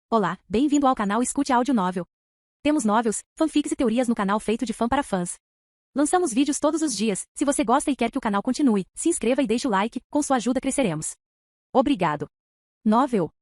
Olá, bem-vindo ao canal Escute Áudio Novel. Temos novels, fanfics e teorias no canal feito de fã para fãs. Lançamos vídeos todos os dias. Se você gosta e quer que o canal continue, se inscreva e deixe o like, com sua ajuda cresceremos. Obrigado. Novel.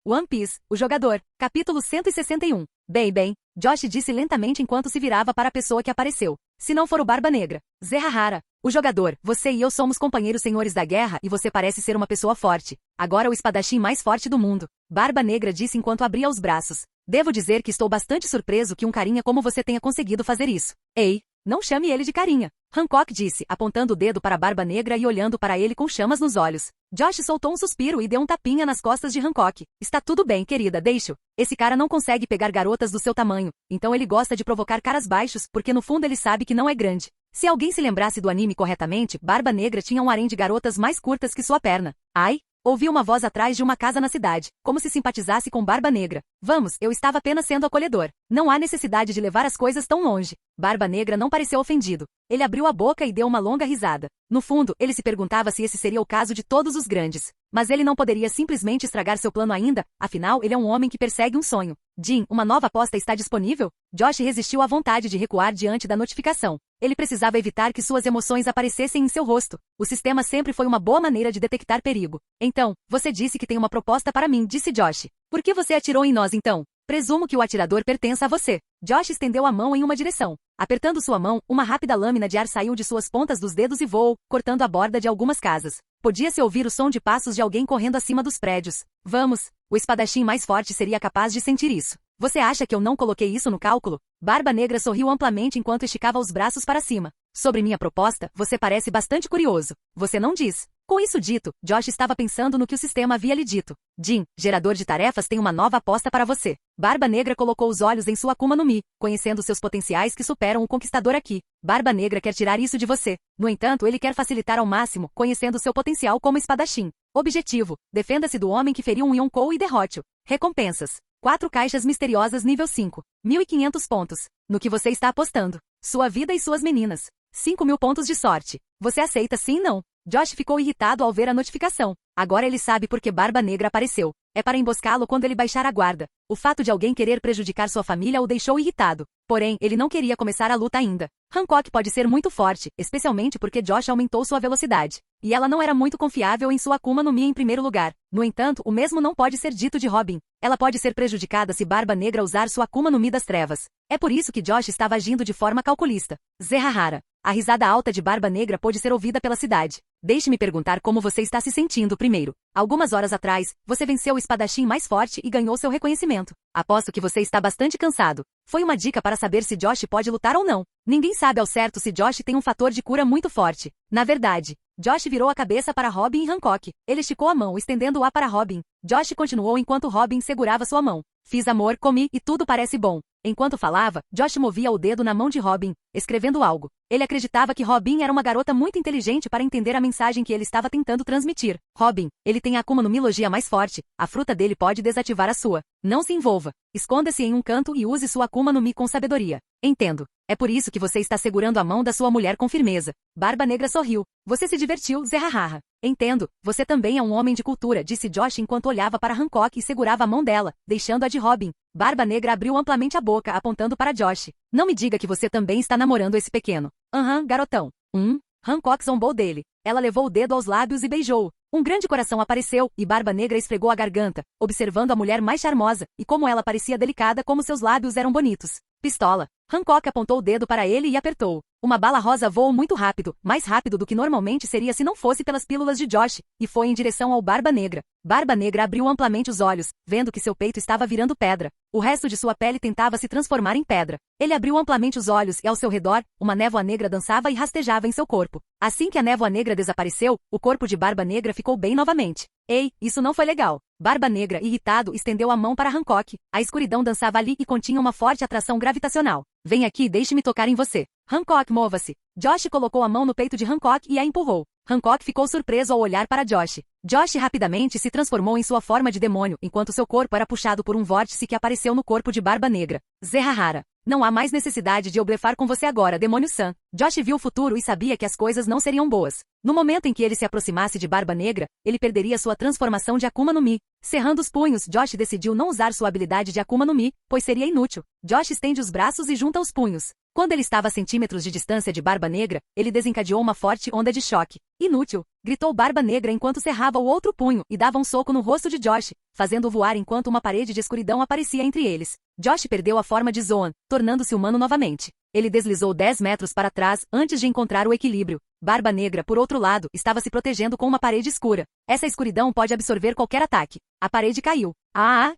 One Piece, o jogador, capítulo 161. Bem, Josh disse lentamente enquanto se virava para a pessoa que apareceu. Se não for o Barba Negra, Zerahara, o jogador, você e eu somos companheiros senhores da guerra e você parece ser uma pessoa forte. Agora o espadachim mais forte do mundo. Barba Negra disse enquanto abria os braços. Devo dizer que estou bastante surpreso que um carinha como você tenha conseguido fazer isso. Ei, não chame ele de carinha. Hancock disse, apontando o dedo para a Barba Negra e olhando para ele com chamas nos olhos. Josh soltou um suspiro e deu um tapinha nas costas de Hancock. Está tudo bem, querida, deixe-o. Esse cara não consegue pegar garotas do seu tamanho, então ele gosta de provocar caras baixos porque no fundo ele sabe que não é grande. Se alguém se lembrasse do anime corretamente, Barba Negra tinha um harém de garotas mais curtas que sua perna. Ai? Ouvi uma voz atrás de uma casa na cidade, como se simpatizasse com Barba Negra. Vamos, eu estava apenas sendo acolhedor. Não há necessidade de levar as coisas tão longe. Barba Negra não pareceu ofendido. Ele abriu a boca e deu uma longa risada. No fundo, ele se perguntava se esse seria o caso de todos os grandes. Mas ele não poderia simplesmente estragar seu plano ainda, afinal ele é um homem que persegue um sonho. Jim, uma nova aposta está disponível? Josh resistiu à vontade de recuar diante da notificação. Ele precisava evitar que suas emoções aparecessem em seu rosto. O sistema sempre foi uma boa maneira de detectar perigo. Então, você disse que tem uma proposta para mim, disse Josh. Por que você atirou em nós então? Presumo que o atirador pertença a você. Josh estendeu a mão em uma direção. Apertando sua mão, uma rápida lâmina de ar saiu de suas pontas dos dedos e voou, cortando a borda de algumas casas. Podia-se ouvir o som de passos de alguém correndo acima dos prédios. Vamos, o espadachim mais forte seria capaz de sentir isso. Você acha que eu não coloquei isso no cálculo? Barba Negra sorriu amplamente enquanto esticava os braços para cima. Sobre minha proposta, você parece bastante curioso. Você não diz. Com isso dito, Josh estava pensando no que o sistema havia lhe dito. Jim, gerador de tarefas tem uma nova aposta para você. Barba Negra colocou os olhos em sua Akuma no Mi, conhecendo seus potenciais que superam o conquistador aqui. Barba Negra quer tirar isso de você. No entanto, ele quer facilitar ao máximo, conhecendo seu potencial como espadachim. Objetivo: defenda-se do homem que feriu um Yonkou e derrote-o. Recompensas: 4 caixas misteriosas nível 5. 1.500 pontos. No que você está apostando? Sua vida e suas meninas. 5.000 pontos de sorte. Você aceita sim ou não? Josh ficou irritado ao ver a notificação. Agora ele sabe por que Barba Negra apareceu. É para emboscá-lo quando ele baixar a guarda. O fato de alguém querer prejudicar sua família o deixou irritado. Porém, ele não queria começar a luta ainda. Hancock pode ser muito forte, especialmente porque Josh aumentou sua velocidade. E ela não era muito confiável em sua Akuma no Mi em primeiro lugar. No entanto, o mesmo não pode ser dito de Robin. Ela pode ser prejudicada se Barba Negra usar sua Akuma no Mi das trevas. É por isso que Josh estava agindo de forma calculista. Zerahara. A risada alta de Barba Negra pôde ser ouvida pela cidade. Deixe-me perguntar como você está se sentindo primeiro. Algumas horas atrás, você venceu o espadachim mais forte e ganhou seu reconhecimento. Aposto que você está bastante cansado. Foi uma dica para saber se Josh pode lutar ou não. Ninguém sabe ao certo se Josh tem um fator de cura muito forte. Na verdade, Josh virou a cabeça para Robin e Hancock. Ele esticou a mão, estendendo-a para Robin. Josh continuou enquanto Robin segurava sua mão. Fiz amor, comi, e tudo parece bom. Enquanto falava, Josh movia o dedo na mão de Robin, escrevendo algo. Ele acreditava que Robin era uma garota muito inteligente para entender a mensagem que ele estava tentando transmitir. Robin, ele tem a Akuma no Mi logia mais forte. A fruta dele pode desativar a sua. Não se envolva. Esconda-se em um canto e use sua Akuma no Mi com sabedoria. Entendo. É por isso que você está segurando a mão da sua mulher com firmeza. Barba Negra sorriu. Você se divertiu, Zerahara. Entendo. Você também é um homem de cultura, disse Josh enquanto olhava para Hancock e segurava a mão dela, deixando-a de Robin. Barba Negra abriu amplamente a boca, apontando para Josh. Não me diga que você também está namorando esse pequeno. Garotão. Hancock zombou dele. Ela levou o dedo aos lábios e beijou-o. Um grande coração apareceu, e Barba Negra esfregou a garganta, observando a mulher mais charmosa, e como ela parecia delicada como seus lábios eram bonitos. Pistola. Hancock apontou o dedo para ele e apertou. Uma bala rosa voou muito rápido, mais rápido do que normalmente seria se não fosse pelas pílulas de Josh, e foi em direção ao Barba Negra. Barba Negra abriu amplamente os olhos, vendo que seu peito estava virando pedra. O resto de sua pele tentava se transformar em pedra. Ele abriu amplamente os olhos e ao seu redor, uma névoa negra dançava e rastejava em seu corpo. Assim que a névoa negra desapareceu, o corpo de Barba Negra ficou bem novamente. Ei, isso não foi legal. Barba Negra, irritado, estendeu a mão para Hancock. A escuridão dançava ali e continha uma forte atração gravitacional. Vem aqui e deixe-me tocar em você. Hancock, mova-se. Josh colocou a mão no peito de Hancock e a empurrou. Hancock ficou surpreso ao olhar para Josh. Josh rapidamente se transformou em sua forma de demônio, enquanto seu corpo era puxado por um vórtice que apareceu no corpo de Barba Negra. Zerahara. Não há mais necessidade de eu blefar com você agora, demônio Sam. Josh viu o futuro e sabia que as coisas não seriam boas. No momento em que ele se aproximasse de Barba Negra, ele perderia sua transformação de Akuma no Mi. Cerrando os punhos, Josh decidiu não usar sua habilidade de Akuma no Mi, pois seria inútil. Josh estende os braços e junta os punhos. Quando ele estava a centímetros de distância de Barba Negra, ele desencadeou uma forte onda de choque. Inútil! Gritou Barba Negra enquanto cerrava o outro punho e dava um soco no rosto de Josh, fazendo-o voar enquanto uma parede de escuridão aparecia entre eles. Josh perdeu a forma de Zoan, tornando-se humano novamente. Ele deslizou 10 metros para trás antes de encontrar o equilíbrio. Barba Negra, por outro lado, estava se protegendo com uma parede escura. Essa escuridão pode absorver qualquer ataque. A parede caiu.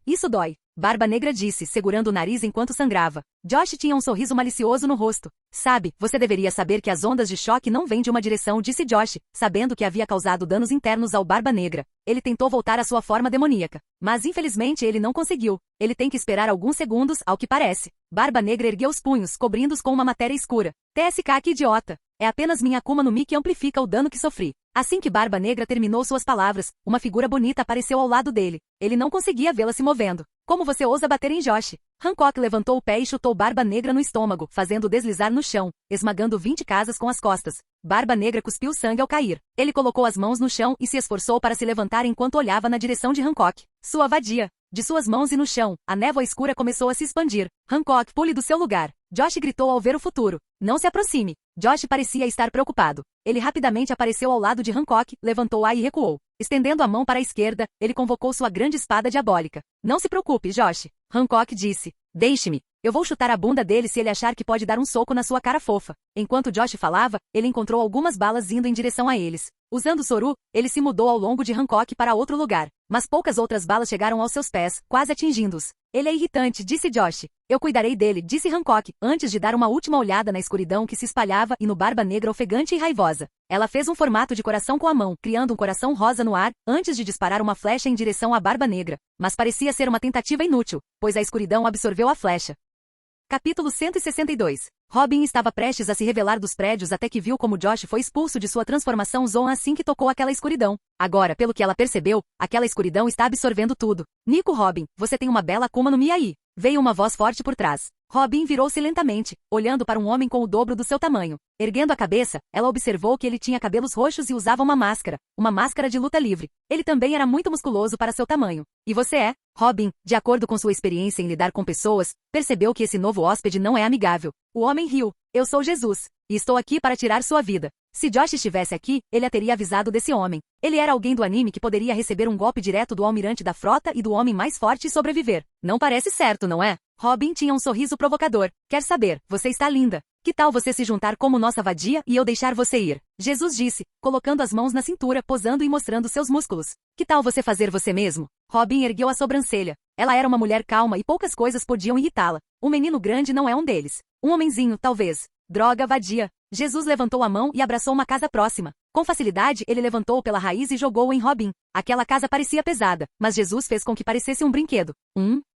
Isso dói. Barba Negra disse, segurando o nariz enquanto sangrava. Josh tinha um sorriso malicioso no rosto. Sabe, você deveria saber que as ondas de choque não vêm de uma direção, disse Josh, sabendo que havia causado danos internos ao Barba Negra. Ele tentou voltar à sua forma demoníaca. Mas infelizmente ele não conseguiu. Ele tem que esperar alguns segundos, ao que parece. Barba Negra ergueu os punhos, cobrindo-os com uma matéria escura. TSK, que idiota! É apenas minha Akuma no Mi que amplifica o dano que sofri. Assim que Barba Negra terminou suas palavras, uma figura bonita apareceu ao lado dele. Ele não conseguia vê-la se movendo. Como você ousa bater em Josh? Hancock levantou o pé e chutou Barba Negra no estômago, fazendo-o deslizar no chão, esmagando 20 casas com as costas. Barba Negra cuspiu sangue ao cair. Ele colocou as mãos no chão e se esforçou para se levantar enquanto olhava na direção de Hancock. Sua vadia! De suas mãos e no chão, a névoa escura começou a se expandir. Hancock, pule do seu lugar. Josh gritou ao ver o futuro. Não se aproxime. Josh parecia estar preocupado. Ele rapidamente apareceu ao lado de Hancock, levantou-a e recuou. Estendendo a mão para a esquerda, ele convocou sua grande espada diabólica. Não se preocupe, Josh. Hancock disse. Deixe-me. Eu vou chutar a bunda dele se ele achar que pode dar um soco na sua cara fofa. Enquanto Josh falava, ele encontrou algumas balas indo em direção a eles. Usando Soru, ele se mudou ao longo de Hancock para outro lugar. Mas poucas outras balas chegaram aos seus pés, quase atingindo-os. Ele é irritante, disse Josh. Eu cuidarei dele, disse Hancock, antes de dar uma última olhada na escuridão que se espalhava e no Barba Negra ofegante e raivosa. Ela fez um formato de coração com a mão, criando um coração rosa no ar, antes de disparar uma flecha em direção à Barba Negra. Mas parecia ser uma tentativa inútil, pois a escuridão absorveu a flecha. Capítulo 162. Robin estava prestes a se revelar dos prédios até que viu como Josh foi expulso de sua transformação Zoan assim que tocou aquela escuridão. Agora, pelo que ela percebeu, aquela escuridão está absorvendo tudo. Nico Robin, você tem uma bela Akuma no Mi aí. Veio uma voz forte por trás. Robin virou-se lentamente, olhando para um homem com o dobro do seu tamanho. Erguendo a cabeça, ela observou que ele tinha cabelos roxos e usava uma máscara de luta livre. Ele também era muito musculoso para seu tamanho. E você é? Robin, de acordo com sua experiência em lidar com pessoas, percebeu que esse novo hóspede não é amigável. O homem riu. Eu sou Jesus, e estou aqui para tirar sua vida. Se Josh estivesse aqui, ele a teria avisado desse homem. Ele era alguém do anime que poderia receber um golpe direto do almirante da frota e do homem mais forte e sobreviver. Não parece certo, não é? Robin tinha um sorriso provocador. Quer saber, você está linda. Que tal você se juntar como nossa vadia e eu deixar você ir? Jesus disse, colocando as mãos na cintura, posando e mostrando seus músculos. Que tal você fazer você mesmo? Robin ergueu a sobrancelha. Ela era uma mulher calma e poucas coisas podiam irritá-la. Um menino grande não é um deles. Um homenzinho, talvez. Droga, vadia. Jesus levantou a mão e abraçou uma casa próxima. Com facilidade, ele levantou pela raiz e jogou-o em Robin. Aquela casa parecia pesada, mas Jesus fez com que parecesse um brinquedo.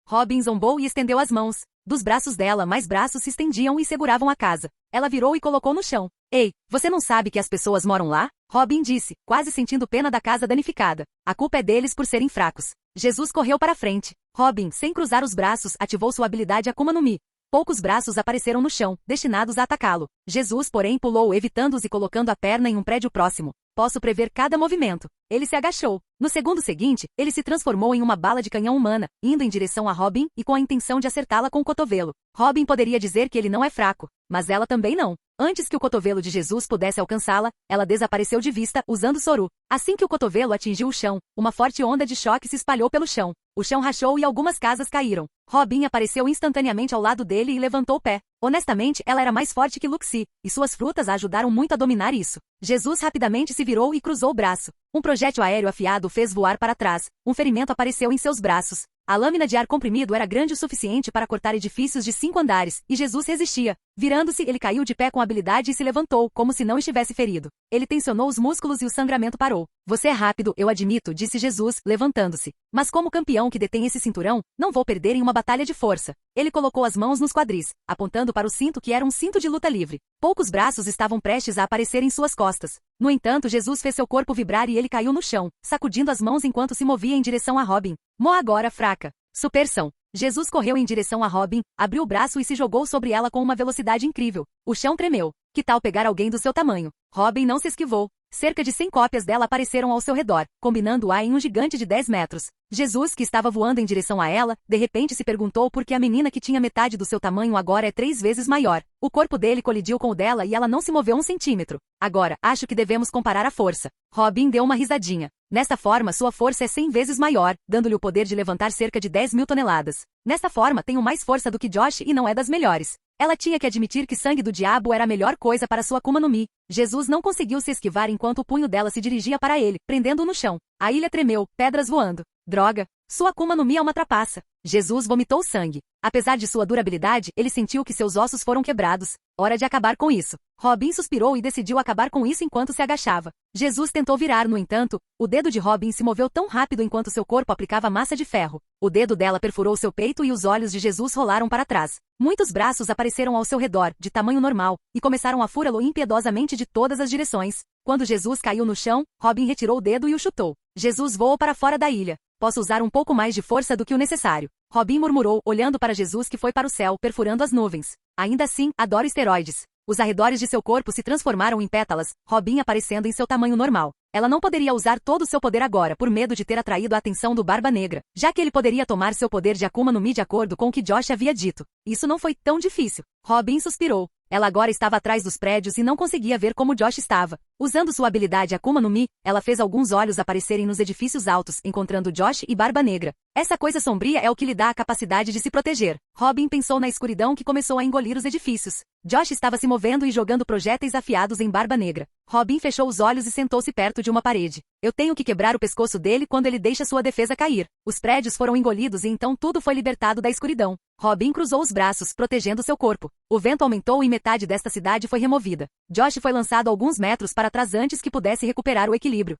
Robin zombou e estendeu as mãos. Dos braços dela, mais braços se estendiam e seguravam a casa. Ela virou e colocou no chão. Ei, você não sabe que as pessoas moram lá? Robin disse, quase sentindo pena da casa danificada. A culpa é deles por serem fracos. Jesus correu para frente. Robin, sem cruzar os braços, ativou sua habilidade Akuma no Mi. Poucos braços apareceram no chão, destinados a atacá-lo. Jesus, porém, pulou, evitando-os e colocando a perna em um prédio próximo. Posso prever cada movimento. Ele se agachou. No segundo seguinte, ele se transformou em uma bala de canhão humana, indo em direção a Robin e com a intenção de acertá-la com o cotovelo. Robin poderia dizer que ele não é fraco, mas ela também não. Antes que o cotovelo de Jesus pudesse alcançá-la, ela desapareceu de vista, usando Soru. Assim que o cotovelo atingiu o chão, uma forte onda de choque se espalhou pelo chão. O chão rachou e algumas casas caíram. Robin apareceu instantaneamente ao lado dele e levantou o pé. Honestamente, ela era mais forte que Luxi, e suas frutas a ajudaram muito a dominar isso. Jesus rapidamente se virou e cruzou o braço. Um projétil aéreo afiado o fez voar para trás. Um ferimento apareceu em seus braços. A lâmina de ar comprimido era grande o suficiente para cortar edifícios de 5 andares, e Jesus resistia. Virando-se, ele caiu de pé com habilidade e se levantou, como se não estivesse ferido. Ele tensionou os músculos e o sangramento parou. Você é rápido, eu admito, disse Jesus, levantando-se. Mas como campeão que detém esse cinturão, não vou perder em uma batalha de força. Ele colocou as mãos nos quadris, apontando para o cinto que era um cinto de luta livre. Poucos braços estavam prestes a aparecer em suas costas. No entanto, Jesus fez seu corpo vibrar e ele caiu no chão, sacudindo as mãos enquanto se movia em direção a Robin. Mo agora fraca. Supersão. Jesus correu em direção a Robin, abriu o braço e se jogou sobre ela com uma velocidade incrível. O chão tremeu. Que tal pegar alguém do seu tamanho? Robin não se esquivou. Cerca de 100 cópias dela apareceram ao seu redor, combinando-a em um gigante de 10 metros. Jesus, que estava voando em direção a ela, de repente se perguntou por que a menina que tinha metade do seu tamanho agora é 3 vezes maior. O corpo dele colidiu com o dela e ela não se moveu um centímetro. Agora, acho que devemos comparar a força. Robin deu uma risadinha. Nesta forma, sua força é 100 vezes maior, dando-lhe o poder de levantar cerca de 10.000 toneladas. Nesta forma, tenho mais força do que Josh e não é das melhores. Ela tinha que admitir que sangue do diabo era a melhor coisa para sua Akuma no Mi. Jesus não conseguiu se esquivar enquanto o punho dela se dirigia para ele, prendendo-o no chão. A ilha tremeu, pedras voando. Droga! Sua Akuma no Mi é uma trapaça. Jesus vomitou sangue. Apesar de sua durabilidade, ele sentiu que seus ossos foram quebrados. Hora de acabar com isso. Robin suspirou e decidiu acabar com isso enquanto se agachava. Jesus tentou virar, no entanto, o dedo de Robin se moveu tão rápido enquanto seu corpo aplicava massa de ferro. O dedo dela perfurou seu peito e os olhos de Jesus rolaram para trás. Muitos braços apareceram ao seu redor, de tamanho normal, e começaram a furá-lo impiedosamente de todas as direções. Quando Jesus caiu no chão, Robin retirou o dedo e o chutou. Jesus voou para fora da ilha. Posso usar um pouco mais de força do que o necessário. Robin murmurou, olhando para Jesus que foi para o céu, perfurando as nuvens. Ainda assim, adoro esteroides. Os arredores de seu corpo se transformaram em pétalas, Robin aparecendo em seu tamanho normal. Ela não poderia usar todo o seu poder agora por medo de ter atraído a atenção do Barba Negra, já que ele poderia tomar seu poder de Akuma no Mi de acordo com o que Josh havia dito. Isso não foi tão difícil. Robin suspirou. Ela agora estava atrás dos prédios e não conseguia ver como Josh estava. Usando sua habilidade Akuma no Mi, ela fez alguns olhos aparecerem nos edifícios altos, encontrando Josh e Barba Negra. Essa coisa sombria é o que lhe dá a capacidade de se proteger. Robin pensou na escuridão que começou a engolir os edifícios. Josh estava se movendo e jogando projéteis afiados em Barba Negra. Robin fechou os olhos e sentou-se perto de uma parede. Eu tenho que quebrar o pescoço dele quando ele deixa sua defesa cair. Os prédios foram engolidos e então tudo foi libertado da escuridão. Robin cruzou os braços, protegendo seu corpo. O vento aumentou e metade desta cidade foi removida. Josh foi lançado alguns metros para trás antes que pudesse recuperar o equilíbrio.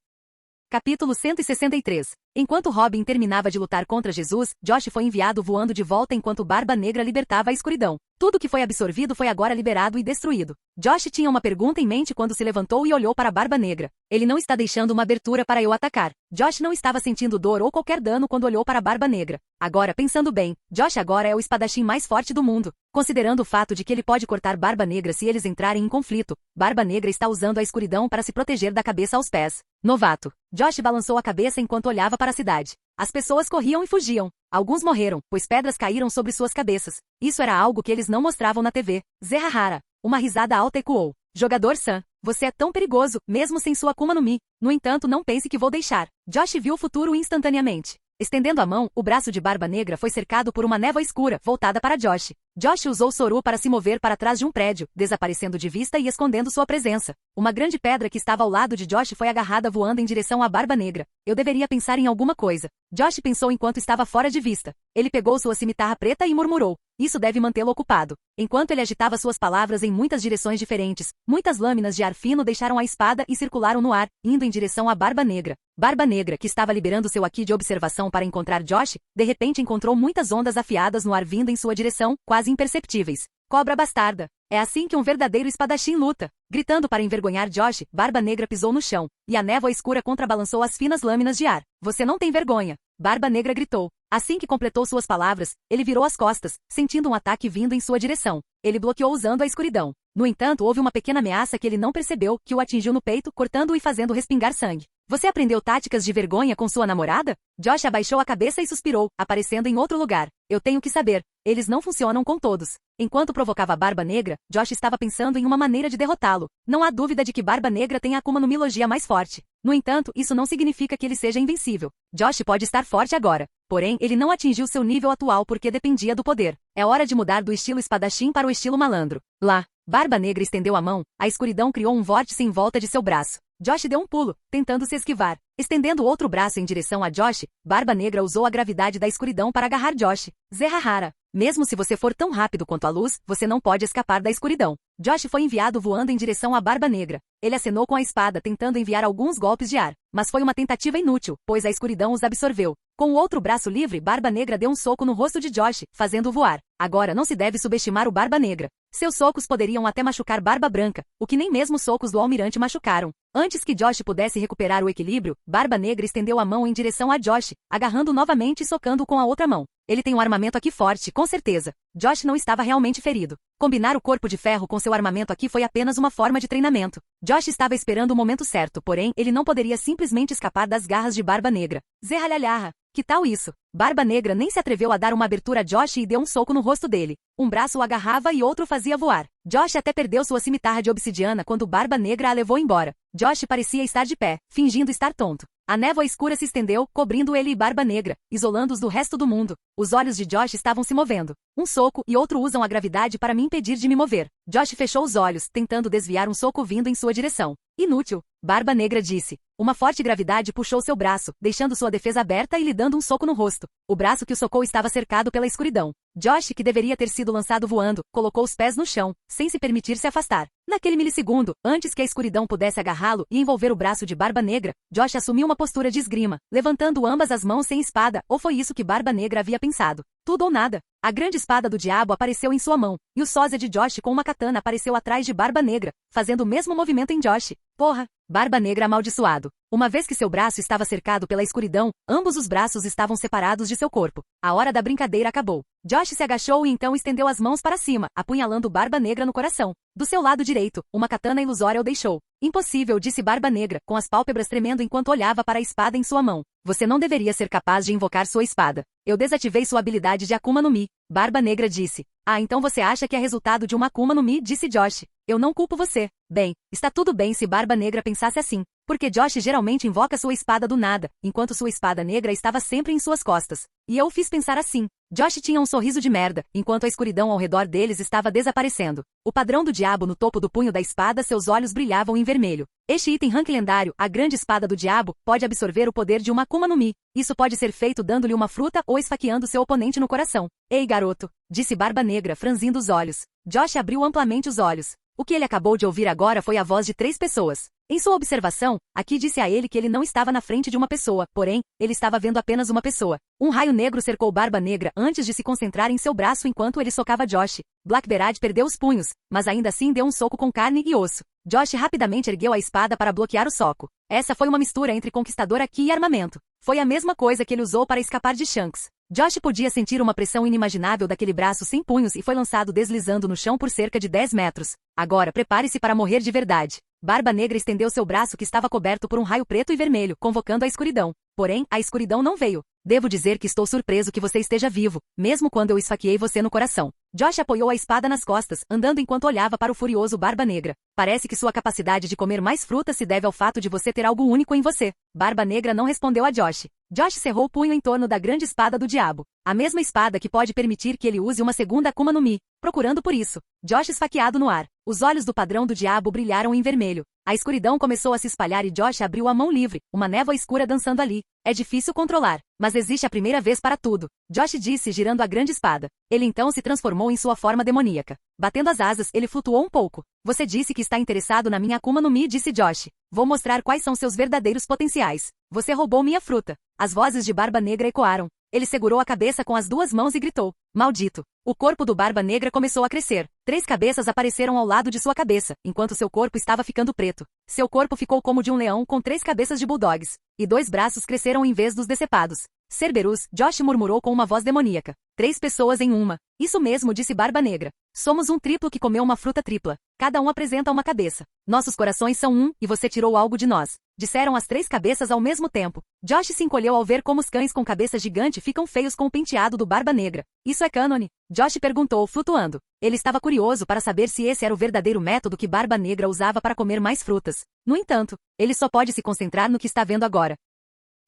Capítulo 163. Enquanto Robin terminava de lutar contra Jesus, Josh foi enviado voando de volta enquanto Barba Negra libertava a escuridão. Tudo que foi absorvido foi agora liberado e destruído. Josh tinha uma pergunta em mente quando se levantou e olhou para Barba Negra. Ele não está deixando uma abertura para eu atacar. Josh não estava sentindo dor ou qualquer dano quando olhou para Barba Negra. Agora, pensando bem, Josh agora é o espadachim mais forte do mundo. Considerando o fato de que ele pode cortar Barba Negra se eles entrarem em conflito, Barba Negra está usando a escuridão para se proteger da cabeça aos pés. Novato. Josh balançou a cabeça enquanto olhava para a cidade. As pessoas corriam e fugiam. Alguns morreram, pois pedras caíram sobre suas cabeças. Isso era algo que eles não mostravam na TV. Zerrahara. Uma risada alta ecoou. Jogador Sam, você é tão perigoso, mesmo sem sua Akuma no Mi. No entanto, não pense que vou deixar. Josh viu o futuro instantaneamente. Estendendo a mão, o braço de Barba Negra foi cercado por uma névoa escura, voltada para Josh. Josh usou Soru para se mover para trás de um prédio, desaparecendo de vista e escondendo sua presença. Uma grande pedra que estava ao lado de Josh foi agarrada voando em direção à Barba Negra. Eu deveria pensar em alguma coisa. Josh pensou enquanto estava fora de vista. Ele pegou sua cimitarra preta e murmurou. Isso deve mantê-lo ocupado. Enquanto ele agitava suas palavras em muitas direções diferentes, muitas lâminas de ar fino deixaram a espada e circularam no ar, indo em direção à Barba Negra. Barba Negra, que estava liberando seu Aki de observação para encontrar Josh, de repente encontrou muitas ondas afiadas no ar vindo em sua direção, quase imperceptíveis. Cobra bastarda. É assim que um verdadeiro espadachim luta. Gritando para envergonhar Josh, Barba Negra pisou no chão, e a névoa escura contrabalançou as finas lâminas de ar. Você não tem vergonha. Barba Negra gritou. Assim que completou suas palavras, ele virou as costas, sentindo um ataque vindo em sua direção. Ele bloqueou usando a escuridão. No entanto, houve uma pequena ameaça que ele não percebeu, que o atingiu no peito, cortando-o e fazendo respingar sangue. Você aprendeu táticas de vergonha com sua namorada? Josh abaixou a cabeça e suspirou, aparecendo em outro lugar. Eu tenho que saber. Eles não funcionam com todos. Enquanto provocava a Barba Negra, Josh estava pensando em uma maneira de derrotá-lo. Não há dúvida de que Barba Negra tem a Akuma no Mi logia mais forte. No entanto, isso não significa que ele seja invencível. Josh pode estar forte agora. Porém, ele não atingiu seu nível atual porque dependia do poder. É hora de mudar do estilo espadachim para o estilo malandro. Lá. Barba Negra estendeu a mão, a escuridão criou um vórtice em volta de seu braço. Josh deu um pulo, tentando se esquivar. Estendendo o outro braço em direção a Josh, Barba Negra usou a gravidade da escuridão para agarrar Josh. Zerrahara. Mesmo se você for tão rápido quanto a luz, você não pode escapar da escuridão. Josh foi enviado voando em direção à Barba Negra. Ele acenou com a espada tentando enviar alguns golpes de ar, mas foi uma tentativa inútil, pois a escuridão os absorveu. Com o outro braço livre, Barba Negra deu um soco no rosto de Josh, fazendo-o voar. Agora não se deve subestimar o Barba Negra. Seus socos poderiam até machucar Barba Branca, o que nem mesmo os socos do Almirante machucaram. Antes que Josh pudesse recuperar o equilíbrio, Barba Negra estendeu a mão em direção a Josh, agarrando novamente e socando com a outra mão. Ele tem um armamento aqui forte, com certeza. Josh não estava realmente ferido. Combinar o corpo de ferro com seu armamento aqui foi apenas uma forma de treinamento. Josh estava esperando o momento certo, porém, ele não poderia simplesmente escapar das garras de Barba Negra. Zerralhalharra. Que tal isso? Barba Negra nem se atreveu a dar uma abertura a Josh e deu um soco no rosto dele. Um braço o agarrava e outro o fazia voar. Josh até perdeu sua cimitarra de obsidiana quando Barba Negra a levou embora. Josh parecia estar de pé, fingindo estar tonto. A névoa escura se estendeu, cobrindo ele e Barba Negra, isolando-os do resto do mundo. Os olhos de Josh estavam se movendo. Um soco e outro usam a gravidade para me impedir de me mover. Josh fechou os olhos, tentando desviar um soco vindo em sua direção. Inútil, Barba Negra disse. Uma forte gravidade puxou seu braço, deixando sua defesa aberta e lhe dando um soco no rosto. O braço que o socou estava cercado pela escuridão. Josh, que deveria ter sido lançado voando, colocou os pés no chão, sem se permitir se afastar. Naquele milissegundo, antes que a escuridão pudesse agarrá-lo e envolver o braço de Barba Negra, Josh assumiu uma postura de esgrima, levantando ambas as mãos sem espada, ou foi isso que Barba Negra havia pensado? Tudo ou nada. A grande espada do diabo apareceu em sua mão, e o sósia de Josh com uma katana apareceu atrás de Barba Negra, fazendo o mesmo movimento em Josh. Porra! Barba Negra amaldiçoado. Uma vez que seu braço estava cercado pela escuridão, ambos os braços estavam separados de seu corpo. A hora da brincadeira acabou. Josh se agachou e então estendeu as mãos para cima, apunhalando Barba Negra no coração. Do seu lado direito, uma katana ilusória o deixou. Impossível, disse Barba Negra, com as pálpebras tremendo enquanto olhava para a espada em sua mão. Você não deveria ser capaz de invocar sua espada. Eu desativei sua habilidade de Akuma no Mi. Barba Negra disse. Ah, então você acha que é resultado de uma Akuma no Mi, disse Josh. Eu não culpo você. Bem, está tudo bem se Barba Negra pensasse assim, porque Josh geralmente invoca sua espada do nada, enquanto sua espada negra estava sempre em suas costas. E eu o fiz pensar assim. Josh tinha um sorriso de merda, enquanto a escuridão ao redor deles estava desaparecendo. O padrão do diabo no topo do punho da espada, seus olhos brilhavam em vermelho. Este item rank lendário, a grande espada do diabo, pode absorver o poder de uma Akuma no Mi. Isso pode ser feito dando-lhe uma fruta ou esfaqueando seu oponente no coração. Ei, garoto, disse Barba Negra, franzindo os olhos. Josh abriu amplamente os olhos. O que ele acabou de ouvir agora foi a voz de 3 pessoas. Em sua observação, aqui disse a ele que ele não estava na frente de uma pessoa, porém, ele estava vendo apenas uma pessoa. Um raio negro cercou Barba Negra antes de se concentrar em seu braço enquanto ele socava Josh. Blackbeard perdeu os punhos, mas ainda assim deu um soco com carne e osso. Josh rapidamente ergueu a espada para bloquear o soco. Essa foi uma mistura entre conquistador aqui e armamento. Foi a mesma coisa que ele usou para escapar de Shanks. Josh podia sentir uma pressão inimaginável daquele braço sem punhos e foi lançado deslizando no chão por cerca de 10 metros. Agora prepare-se para morrer de verdade. Barba Negra estendeu seu braço que estava coberto por um raio preto e vermelho, convocando a escuridão. Porém, a escuridão não veio. Devo dizer que estou surpreso que você esteja vivo, mesmo quando eu esfaqueei você no coração. Josh apoiou a espada nas costas, andando enquanto olhava para o furioso Barba Negra. Parece que sua capacidade de comer mais frutas se deve ao fato de você ter algo único em você. Barba Negra não respondeu a Josh. Josh cerrou o punho em torno da grande espada do diabo. A mesma espada que pode permitir que ele use uma segunda Akuma no Mi. Procurando por isso. Josh esfaqueado no ar. Os olhos do padrão do diabo brilharam em vermelho. A escuridão começou a se espalhar e Josh abriu a mão livre, uma névoa escura dançando ali. É difícil controlar, mas existe a primeira vez para tudo. Josh disse girando a grande espada. Ele então se transformou em sua forma demoníaca. Batendo as asas, ele flutuou um pouco. Você disse que está interessado na minha Akuma no Mi, disse Josh. Vou mostrar quais são seus verdadeiros potenciais. Você roubou minha fruta. As vozes de Barba Negra ecoaram. Ele segurou a cabeça com as 2 mãos e gritou. Maldito. O corpo do Barba Negra começou a crescer. 3 cabeças apareceram ao lado de sua cabeça, enquanto seu corpo estava ficando preto. Seu corpo ficou como de um leão com 3 cabeças de bulldogs. E 2 braços cresceram em vez dos decepados. Cerberus, Josh murmurou com uma voz demoníaca. 3 pessoas em uma. Isso mesmo, disse Barba Negra. Somos um triplo que comeu uma fruta tripla. Cada um apresenta uma cabeça. Nossos corações são um, e você tirou algo de nós. Disseram as 3 cabeças ao mesmo tempo. Josh se encolheu ao ver como os cães com cabeça gigante ficam feios com o penteado do Barba Negra. Isso é cânone? Josh perguntou, flutuando. Ele estava curioso para saber se esse era o verdadeiro método que Barba Negra usava para comer mais frutas. No entanto, ele só pode se concentrar no que está vendo agora.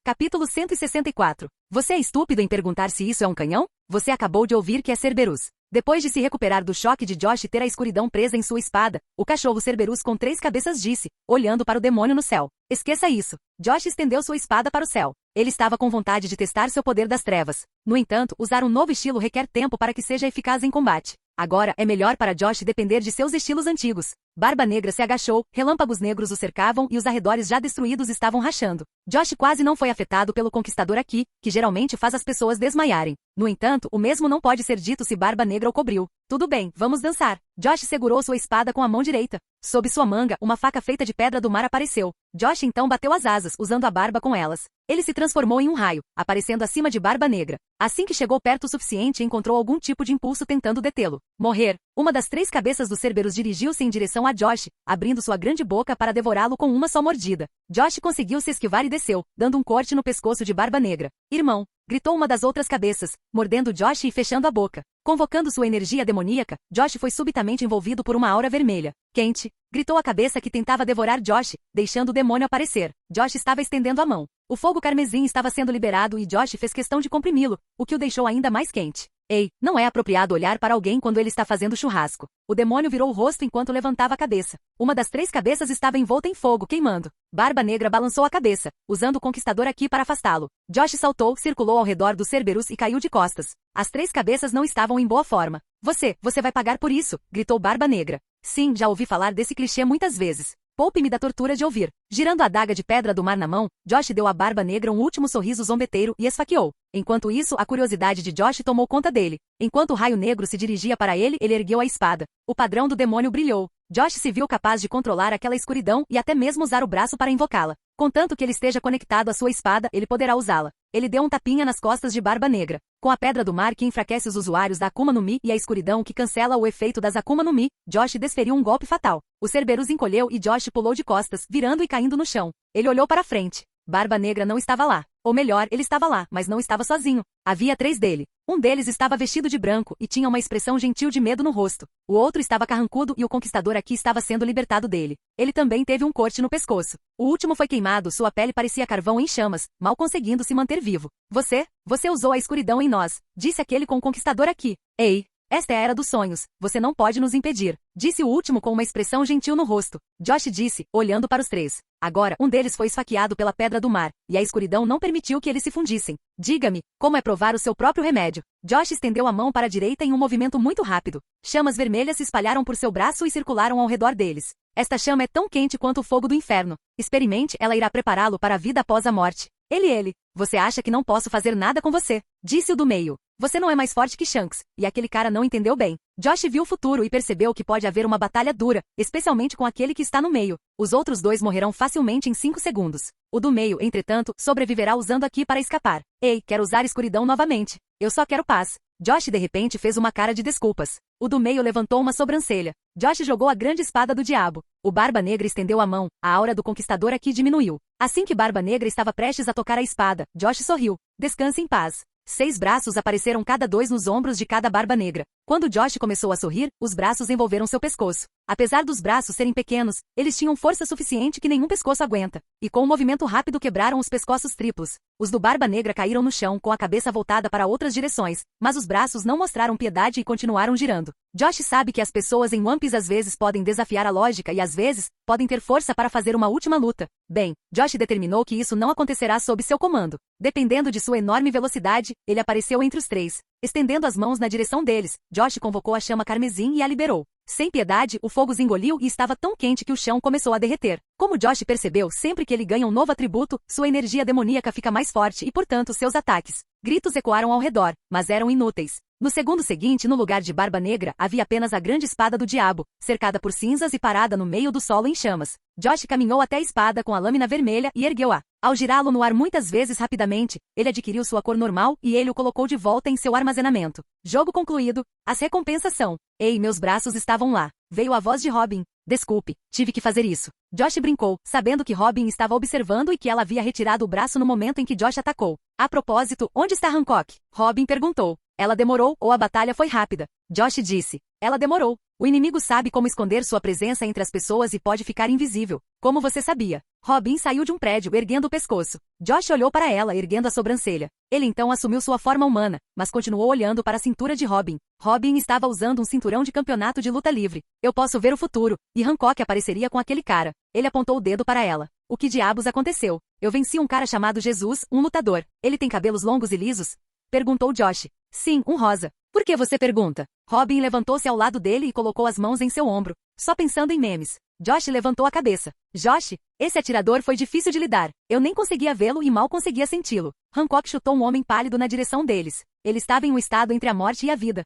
Capítulo 164. Você é estúpido em perguntar se isso é um canhão? Você acabou de ouvir que é Cerberus. Depois de se recuperar do choque de Josh ter a escuridão presa em sua espada, o cachorro Cerberus com 3 cabeças disse, olhando para o demônio no céu. Esqueça isso. Josh estendeu sua espada para o céu. Ele estava com vontade de testar seu poder das trevas. No entanto, usar um novo estilo requer tempo para que seja eficaz em combate. Agora, é melhor para Josh depender de seus estilos antigos. Barba Negra se agachou, relâmpagos negros o cercavam e os arredores já destruídos estavam rachando. Josh quase não foi afetado pelo conquistador aqui, que geralmente faz as pessoas desmaiarem. No entanto, o mesmo não pode ser dito se Barba Negra o cobriu. Tudo bem, vamos dançar. Josh segurou sua espada com a mão direita. Sob sua manga, uma faca feita de pedra do mar apareceu. Josh então bateu as asas, usando a barba com elas. Ele se transformou em um raio, aparecendo acima de Barba Negra. Assim que chegou perto o suficiente, encontrou algum tipo de impulso tentando detê-lo. Morrer. Uma das 3 cabeças dos Cerberus dirigiu-se em direção a Josh, abrindo sua grande boca para devorá-lo com uma só mordida. Josh conseguiu se esquivar e desceu, dando um corte no pescoço de Barba Negra. Irmão! Gritou uma das outras cabeças, mordendo Josh e fechando a boca. Convocando sua energia demoníaca, Josh foi subitamente envolvido por uma aura vermelha. Quente! Gritou a cabeça que tentava devorar Josh, deixando o demônio aparecer. Josh estava estendendo a mão. O fogo carmesim estava sendo liberado e Josh fez questão de comprimi-lo, o que o deixou ainda mais quente. Ei, não é apropriado olhar para alguém quando ele está fazendo churrasco. O demônio virou o rosto enquanto levantava a cabeça. Uma das 3 cabeças estava envolta em fogo, queimando. Barba Negra balançou a cabeça, usando o conquistador aqui para afastá-lo. Josh saltou, circulou ao redor dos Cerberus e caiu de costas. As 3 cabeças não estavam em boa forma. Você vai pagar por isso, gritou Barba Negra. Sim, já ouvi falar desse clichê muitas vezes. Poupe-me da tortura de ouvir. Girando a adaga de pedra do mar na mão, Josh deu à Barba Negra um último sorriso zombeteiro e esfaqueou. Enquanto isso, a curiosidade de Josh tomou conta dele. Enquanto o raio negro se dirigia para ele, ele ergueu a espada. O padrão do demônio brilhou. Josh se viu capaz de controlar aquela escuridão e até mesmo usar o braço para invocá-la. Contanto que ele esteja conectado à sua espada, ele poderá usá-la. Ele deu um tapinha nas costas de Barba Negra. Com a pedra do mar que enfraquece os usuários da Akuma no Mi e a escuridão que cancela o efeito das Akuma no Mi, Josh desferiu um golpe fatal. O Cerberus encolheu e Josh pulou de costas, virando e caindo no chão. Ele olhou para frente. Barba Negra não estava lá. Ou melhor, ele estava lá, mas não estava sozinho. Havia 3 dele. Um deles estava vestido de branco e tinha uma expressão gentil de medo no rosto. O outro estava carrancudo e o conquistador aqui estava sendo libertado dele. Ele também teve um corte no pescoço. O último foi queimado, sua pele parecia carvão em chamas, mal conseguindo se manter vivo. Você usou a escuridão em nós, disse aquele com o conquistador aqui. Ei! Esta é a era dos sonhos. Você não pode nos impedir. Disse o último com uma expressão gentil no rosto. Josh disse, olhando para os 3. Agora, um deles foi esfaqueado pela pedra do mar, e a escuridão não permitiu que eles se fundissem. Diga-me, como é provar o seu próprio remédio? Josh estendeu a mão para a direita em um movimento muito rápido. Chamas vermelhas se espalharam por seu braço e circularam ao redor deles. Esta chama é tão quente quanto o fogo do inferno. Experimente, ela irá prepará-lo para a vida após a morte. Ele. Você acha que não posso fazer nada com você? Disse o do meio. Você não é mais forte que Shanks, e aquele cara não entendeu bem. Josh viu o futuro e percebeu que pode haver uma batalha dura, especialmente com aquele que está no meio. Os outros 2 morrerão facilmente em 5 segundos. O do meio, entretanto, sobreviverá usando aqui para escapar. Ei, quero usar escuridão novamente. Eu só quero paz. Josh de repente fez uma cara de desculpas. O do meio levantou uma sobrancelha. Josh jogou a grande espada do diabo. O Barba Negra estendeu a mão. A aura do conquistador aqui diminuiu. Assim que Barba Negra estava prestes a tocar a espada, Josh sorriu. Descanse em paz. 6 braços apareceram cada 2 nos ombros de cada Barba Negra. Quando Josh começou a sorrir, os braços envolveram seu pescoço. Apesar dos braços serem pequenos, eles tinham força suficiente que nenhum pescoço aguenta. E com um movimento rápido quebraram os pescoços triplos. Os do Barba Negra caíram no chão com a cabeça voltada para outras direções, mas os braços não mostraram piedade e continuaram girando. Josh sabe que as pessoas em One Piece às vezes podem desafiar a lógica e às vezes, podem ter força para fazer uma última luta. Bem, Josh determinou que isso não acontecerá sob seu comando. Dependendo de sua enorme velocidade, ele apareceu entre os 3. Estendendo as mãos na direção deles, Josh convocou a chama carmesim e a liberou. Sem piedade, o fogo os engoliu e estava tão quente que o chão começou a derreter. Como Josh percebeu, sempre que ele ganha um novo atributo, sua energia demoníaca fica mais forte e, portanto, seus ataques. Gritos ecoaram ao redor, mas eram inúteis. No segundo seguinte, no lugar de Barba Negra, havia apenas a grande espada do diabo, cercada por cinzas e parada no meio do solo em chamas. Josh caminhou até a espada com a lâmina vermelha e ergueu-a. Ao girá-lo no ar muitas vezes rapidamente, ele adquiriu sua cor normal e ele o colocou de volta em seu armazenamento. Jogo concluído. As recompensas são... Ei, meus braços estavam lá. Veio a voz de Robin. Desculpe, tive que fazer isso. Josh brincou, sabendo que Robin estava observando e que ela havia retirado o braço no momento em que Josh atacou. A propósito, onde está Hancock? Robin perguntou. Ela demorou ou a batalha foi rápida? Josh disse. Ela demorou. O inimigo sabe como esconder sua presença entre as pessoas e pode ficar invisível. Como você sabia? Robin saiu de um prédio erguendo o pescoço. Josh olhou para ela erguendo a sobrancelha. Ele então assumiu sua forma humana, mas continuou olhando para a cintura de Robin. Robin estava usando um cinturão de campeonato de luta livre. Eu posso ver o futuro. E Hancock apareceria com aquele cara. Ele apontou o dedo para ela. O que diabos aconteceu? Eu venci um cara chamado Jesus, um lutador. Ele tem cabelos longos e lisos? Perguntou Josh. Sim, um rosa. Por que você pergunta? Robin levantou-se ao lado dele e colocou as mãos em seu ombro, só pensando em memes. Josh levantou a cabeça. Josh, esse atirador foi difícil de lidar. Eu nem conseguia vê-lo e mal conseguia senti-lo. Hancock chutou um homem pálido na direção deles. Ele estava em um estado entre a morte e a vida.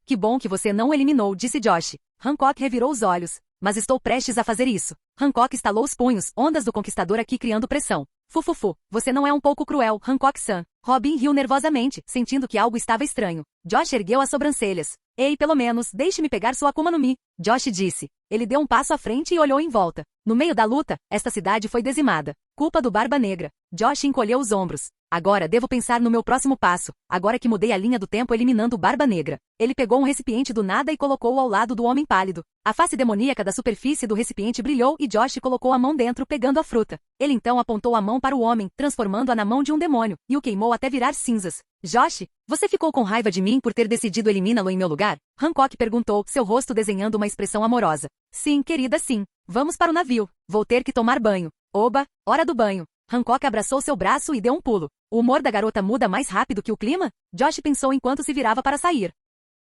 Que bom que você não o eliminou, disse Josh. Hancock revirou os olhos. Mas estou prestes a fazer isso. Hancock estalou os punhos, ondas do conquistador aqui criando pressão. Fufufu, você não é um pouco cruel, Hancock-san. Robin riu nervosamente, sentindo que algo estava estranho. Josh ergueu as sobrancelhas. Ei, pelo menos, deixe-me pegar sua Akuma no Mi, Josh disse. Ele deu um passo à frente e olhou em volta. No meio da luta, esta cidade foi dizimada. Culpa do Barba Negra. Josh encolheu os ombros. Agora devo pensar no meu próximo passo, agora que mudei a linha do tempo eliminando o Barba Negra. Ele pegou um recipiente do nada e colocou-o ao lado do homem pálido. A face demoníaca da superfície do recipiente brilhou e Josh colocou a mão dentro pegando a fruta. Ele então apontou a mão para o homem, transformando-a na mão de um demônio, e o queimou até virar cinzas. Josh, você ficou com raiva de mim por ter decidido eliminá-lo em meu lugar? Hancock perguntou, seu rosto desenhando uma expressão amorosa. Sim, querida, sim. Vamos para o navio. Vou ter que tomar banho. Oba, hora do banho. Hancock abraçou seu braço e deu um pulo. O humor da garota muda mais rápido que o clima? Josh pensou enquanto se virava para sair.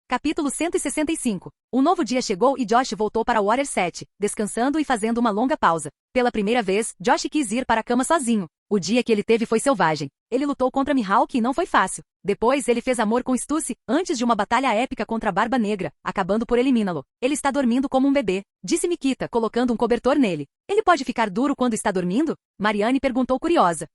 Capítulo 165. Um novo dia chegou e Josh voltou para Warrior 7, descansando e fazendo uma longa pausa. Pela primeira vez, Josh quis ir para a cama sozinho. O dia que ele teve foi selvagem. Ele lutou contra Mihawk e não foi fácil. Depois ele fez amor com Stussy, antes de uma batalha épica contra a Barba Negra, acabando por eliminá-lo. Ele está dormindo como um bebê, disse Mikita, colocando um cobertor nele. Ele pode ficar duro quando está dormindo? Marianne perguntou curiosa.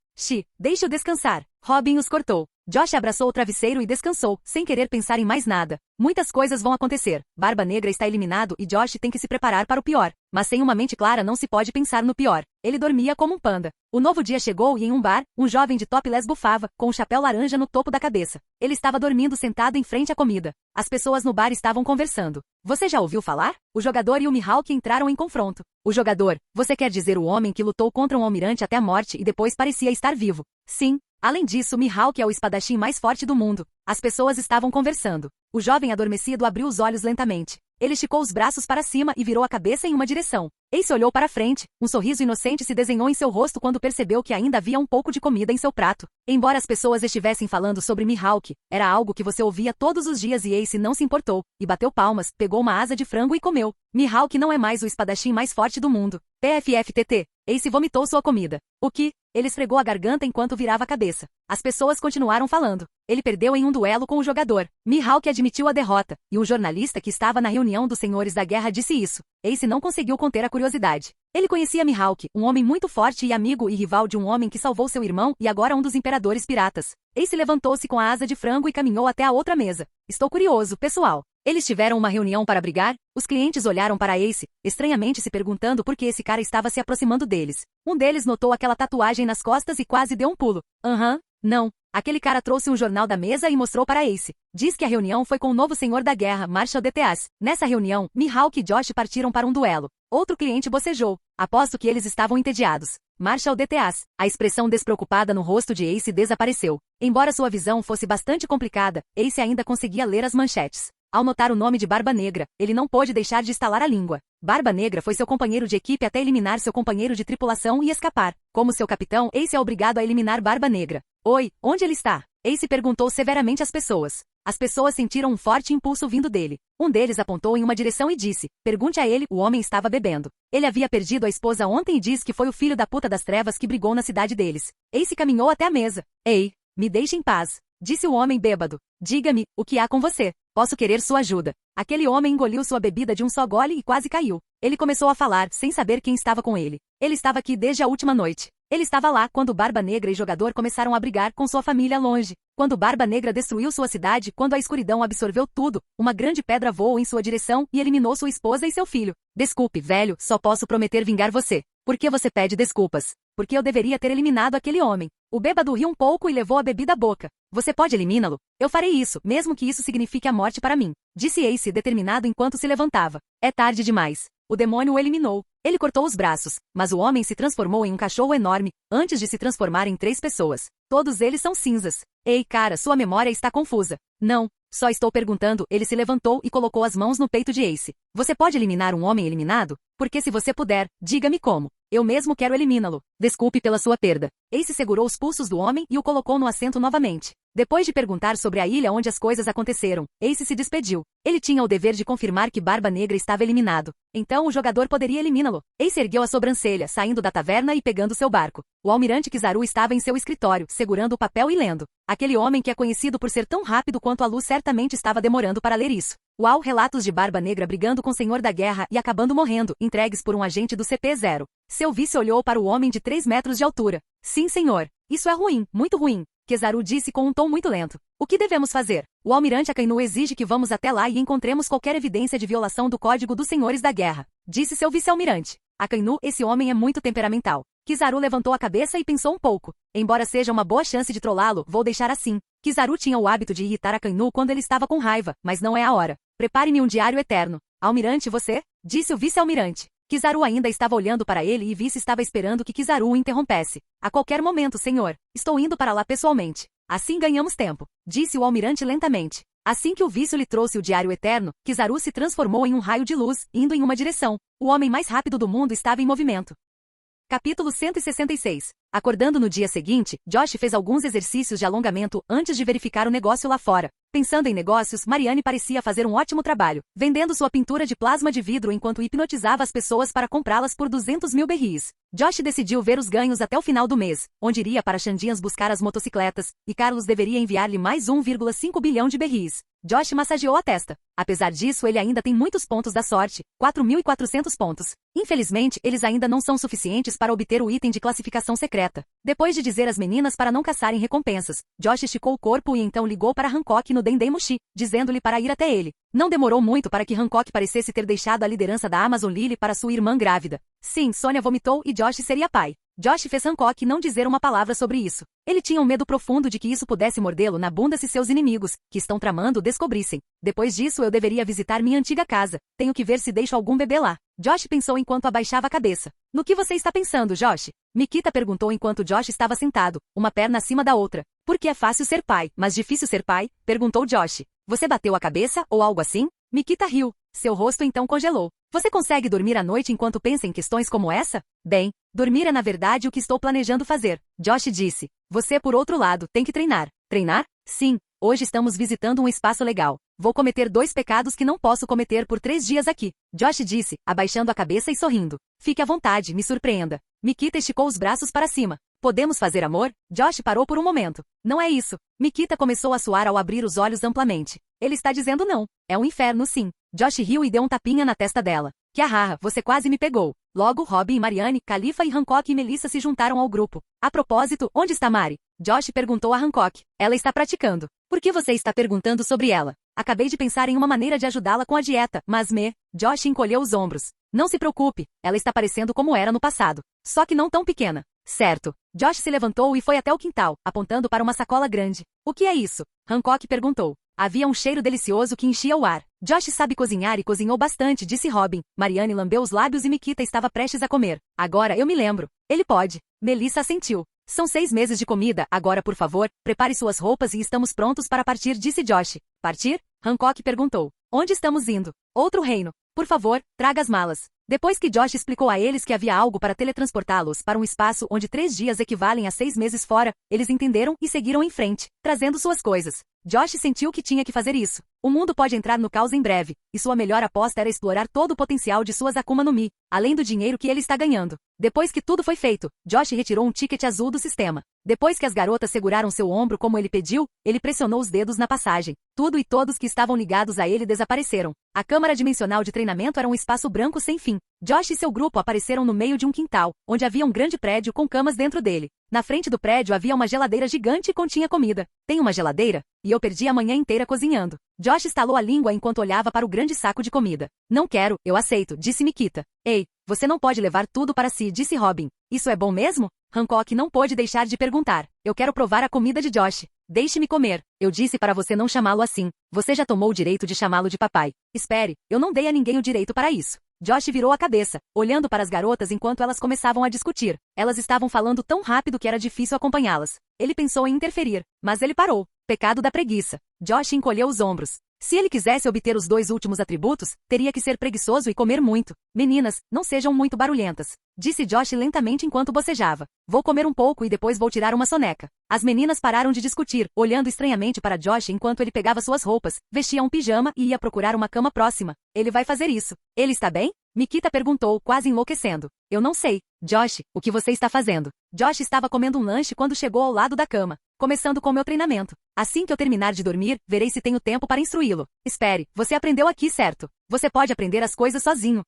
Deixe-o descansar. Robin os cortou. Josh abraçou o travesseiro e descansou, sem querer pensar em mais nada. Muitas coisas vão acontecer. Barba Negra está eliminado e Josh tem que se preparar para o pior. Mas sem uma mente clara não se pode pensar no pior. Ele dormia como um panda. O novo dia chegou e em um bar, um jovem de topless bufava, com um chapéu laranja no topo da cabeça. Ele estava dormindo sentado em frente à comida. As pessoas no bar estavam conversando. Você já ouviu falar? O jogador e o Mihawk entraram em confronto. O jogador, você quer dizer o homem que lutou contra um almirante até a morte e depois parecia estar vivo? Sim. Além disso, Mihawk é o espadachim mais forte do mundo. As pessoas estavam conversando. O jovem adormecido abriu os olhos lentamente. Ele esticou os braços para cima e virou a cabeça em uma direção. Ace olhou para frente. Um sorriso inocente se desenhou em seu rosto quando percebeu que ainda havia um pouco de comida em seu prato. Embora as pessoas estivessem falando sobre Mihawk, era algo que você ouvia todos os dias e Ace não se importou. E bateu palmas, pegou uma asa de frango e comeu. Mihawk não é mais o espadachim mais forte do mundo. PFFTT. Ace vomitou sua comida. O que? Ele esfregou a garganta enquanto virava a cabeça. As pessoas continuaram falando. Ele perdeu em um duelo com o jogador. Mihawk admitiu a derrota, e um jornalista que estava na reunião dos Senhores da Guerra disse isso. Ace não conseguiu conter a curiosidade. Ele conhecia Mihawk, um homem muito forte e amigo e rival de um homem que salvou seu irmão e agora um dos imperadores piratas. Ace levantou-se com a asa de frango e caminhou até a outra mesa. Estou curioso, pessoal. Eles tiveram uma reunião para brigar? Os clientes olharam para Ace, estranhamente se perguntando por que esse cara estava se aproximando deles. Um deles notou aquela tatuagem nas costas e quase deu um pulo. Não. Aquele cara trouxe um jornal da mesa e mostrou para Ace. Diz que a reunião foi com o novo senhor da guerra, Marshal DTAs. Nessa reunião, Mihawk e Josh partiram para um duelo. Outro cliente bocejou. Aposto que eles estavam entediados. Marshal DTAs. A expressão despreocupada no rosto de Ace desapareceu. Embora sua visão fosse bastante complicada, Ace ainda conseguia ler as manchetes. Ao notar o nome de Barba Negra, ele não pôde deixar de estalar a língua. Barba Negra foi seu companheiro de equipe até eliminar seu companheiro de tripulação e escapar. Como seu capitão, Ace é obrigado a eliminar Barba Negra. Oi, onde ele está? Ace perguntou severamente às pessoas. As pessoas sentiram um forte impulso vindo dele. Um deles apontou em uma direção e disse, pergunte a ele, o homem estava bebendo. Ele havia perdido a esposa ontem e diz que foi o filho da puta das trevas que brigou na cidade deles. Ace caminhou até a mesa. Ei, me deixe em paz, disse o homem bêbado. Diga-me, o que há com você? Posso querer sua ajuda. Aquele homem engoliu sua bebida de um só gole e quase caiu. Ele começou a falar, sem saber quem estava com ele. Ele estava aqui desde a última noite. Ele estava lá quando Barba Negra e Jogador começaram a brigar com sua família longe. Quando Barba Negra destruiu sua cidade, quando a escuridão absorveu tudo, uma grande pedra voou em sua direção e eliminou sua esposa e seu filho. Desculpe, velho, só posso prometer vingar você. Por que você pede desculpas? Porque eu deveria ter eliminado aquele homem. O bêbado riu um pouco e levou a bebida à boca. Você pode eliminá-lo? Eu farei isso, mesmo que isso signifique a morte para mim, disse Ace determinado enquanto se levantava. É tarde demais. O demônio o eliminou. Ele cortou os braços, mas o homem se transformou em um cachorro enorme, antes de se transformar em 3 pessoas. Todos eles são cinzas. Ei, cara, sua memória está confusa. Não, Só estou perguntando. Ele se levantou e colocou as mãos no peito de Ace. Você pode eliminar um homem eliminado? Porque se você puder, diga-me como. Eu mesmo quero eliminá-lo. Desculpe pela sua perda. Ace segurou os pulsos do homem e o colocou no assento novamente. Depois de perguntar sobre a ilha onde as coisas aconteceram, Ace se despediu. Ele tinha o dever de confirmar que Barba Negra estava eliminado. Então o jogador poderia eliminá-lo. Ace ergueu a sobrancelha, saindo da taverna e pegando seu barco. O almirante Kizaru estava em seu escritório, segurando o papel e lendo. Aquele homem que é conhecido por ser tão rápido quanto a luz certamente estava demorando para ler isso. Uau, relatos de Barba Negra brigando com o Senhor da Guerra e acabando morrendo, entregues por um agente do CP-0. Seu vice olhou para o homem de 3 metros de altura. Sim, senhor. Isso é ruim, muito ruim. Kizaru disse com um tom muito lento. O que devemos fazer? O almirante Akainu exige que vamos até lá e encontremos qualquer evidência de violação do Código dos Senhores da Guerra, disse seu vice-almirante. Akainu, esse homem é muito temperamental. Kizaru levantou a cabeça e pensou um pouco. Embora seja uma boa chance de trollá-lo, vou deixar assim. Kizaru tinha o hábito de irritar Akainu quando ele estava com raiva, mas não é a hora. Prepare-me um diário eterno. Almirante, você? Disse o vice-almirante. Kizaru ainda estava olhando para ele e vice estava esperando que Kizaru o interrompesse. A qualquer momento, senhor. Estou indo para lá pessoalmente. Assim ganhamos tempo, disse o almirante lentamente. Assim que o vice lhe trouxe o diário eterno, Kizaru se transformou em um raio de luz, indo em uma direção. O homem mais rápido do mundo estava em movimento. Capítulo 166. Acordando no dia seguinte, Josh fez alguns exercícios de alongamento antes de verificar o negócio lá fora. Pensando em negócios, Mariane parecia fazer um ótimo trabalho, vendendo sua pintura de plasma de vidro enquanto hipnotizava as pessoas para comprá-las por 200 mil berris. Josh decidiu ver os ganhos até o final do mês, onde iria para Xandinhas buscar as motocicletas, e Carlos deveria enviar-lhe mais 1,5 bilhão de berris. Josh massageou a testa. Apesar disso, ele ainda tem muitos pontos da sorte, 4.400 pontos. Infelizmente, eles ainda não são suficientes para obter o item de classificação secreta. Depois de dizer às meninas para não caçarem recompensas, Josh esticou o corpo e então ligou para Hancock no Dendemushi, dizendo-lhe para ir até ele. Não demorou muito para que Hancock parecesse ter deixado a liderança da Amazon Lily para sua irmã grávida. Sim, Sônia vomitou e Josh seria pai. Josh fez Hancock não dizer uma palavra sobre isso. Ele tinha um medo profundo de que isso pudesse mordê-lo na bunda se seus inimigos, que estão tramando, descobrissem. Depois disso eu deveria visitar minha antiga casa. Tenho que ver se deixo algum bebê lá. Josh pensou enquanto abaixava a cabeça. No que você está pensando, Josh? Mikita perguntou enquanto Josh estava sentado, uma perna acima da outra. Por que é fácil ser pai, mas difícil ser pai? Perguntou Josh. Você bateu a cabeça, ou algo assim? Mikita riu. Seu rosto então congelou. Você consegue dormir à noite enquanto pensa em questões como essa? Bem, dormir é na verdade o que estou planejando fazer. Josh disse. Você, por outro lado, tem que treinar. Treinar? Sim. Hoje estamos visitando um espaço legal. Vou cometer 2 pecados que não posso cometer por 3 dias aqui. Josh disse, abaixando a cabeça e sorrindo. Fique à vontade, me surpreenda. Mikita esticou os braços para cima. Podemos fazer amor? Josh parou por um momento. Não é isso. Mikita começou a suar ao abrir os olhos amplamente. Ele está dizendo não. É um inferno, sim. Josh riu e deu um tapinha na testa dela. Que arraha, você quase me pegou. Logo, Robin e Mariane, Khalifa e Hancock e Melissa se juntaram ao grupo. A propósito, onde está Mari? Josh perguntou a Hancock. Ela está praticando. Por que você está perguntando sobre ela? Acabei de pensar em uma maneira de ajudá-la com a dieta, mas Josh encolheu os ombros. Não se preocupe, ela está parecendo como era no passado. Só que não tão pequena. Certo. Josh se levantou e foi até o quintal, apontando para uma sacola grande. O que é isso? Hancock perguntou. Havia um cheiro delicioso que enchia o ar. Josh sabe cozinhar e cozinhou bastante, disse Robin. Mariane lambeu os lábios e Mikita estava prestes a comer. Agora eu me lembro. Ele pode. Melissa assentiu. São 6 meses de comida, agora por favor, prepare suas roupas e estamos prontos para partir, disse Josh. Partir? Hancock perguntou. Onde estamos indo? Outro reino. Por favor, traga as malas. Depois que Josh explicou a eles que havia algo para teletransportá-los para um espaço onde 3 dias equivalem a 6 meses fora, eles entenderam e seguiram em frente, trazendo suas coisas. Josh sentiu que tinha que fazer isso. O mundo pode entrar no caos em breve, e sua melhor aposta era explorar todo o potencial de suas Akuma no Mi, além do dinheiro que ele está ganhando. Depois que tudo foi feito, Josh retirou um ticket azul do sistema. Depois que as garotas seguraram seu ombro como ele pediu, ele pressionou os dedos na passagem. Tudo e todos que estavam ligados a ele desapareceram. A câmara dimensional de treinamento era um espaço branco sem fim. Josh e seu grupo apareceram no meio de um quintal, onde havia um grande prédio com camas dentro dele. Na frente do prédio havia uma geladeira gigante e continha comida. Tem uma geladeira? E eu perdi a manhã inteira cozinhando. Josh estalou a língua enquanto olhava para o grande saco de comida. Não quero, eu aceito, disse Mikita. Ei, você não pode levar tudo para si, disse Robin. Isso é bom mesmo? Hancock não pôde deixar de perguntar. Eu quero provar a comida de Josh. Deixe-me comer. Eu disse para você não chamá-lo assim. Você já tomou o direito de chamá-lo de papai. Espere, eu não dei a ninguém o direito para isso. Josh virou a cabeça, olhando para as garotas enquanto elas começavam a discutir. Elas estavam falando tão rápido que era difícil acompanhá-las. Ele pensou em interferir, mas ele parou. Pecado da preguiça. Josh encolheu os ombros. Se ele quisesse obter os 2 últimos atributos, teria que ser preguiçoso e comer muito. Meninas, não sejam muito barulhentas, disse Josh lentamente enquanto bocejava. Vou comer um pouco e depois vou tirar uma soneca. As meninas pararam de discutir, olhando estranhamente para Josh enquanto ele pegava suas roupas, vestia um pijama e ia procurar uma cama próxima. Ele vai fazer isso. Ele está bem? Mikita perguntou, quase enlouquecendo. Eu não sei. Josh, o que você está fazendo? Josh estava comendo um lanche quando chegou ao lado da cama. Começando com meu treinamento. Assim que eu terminar de dormir, verei se tenho tempo para instruí-lo. Espere, você aprendeu aqui, certo? Você pode aprender as coisas sozinho.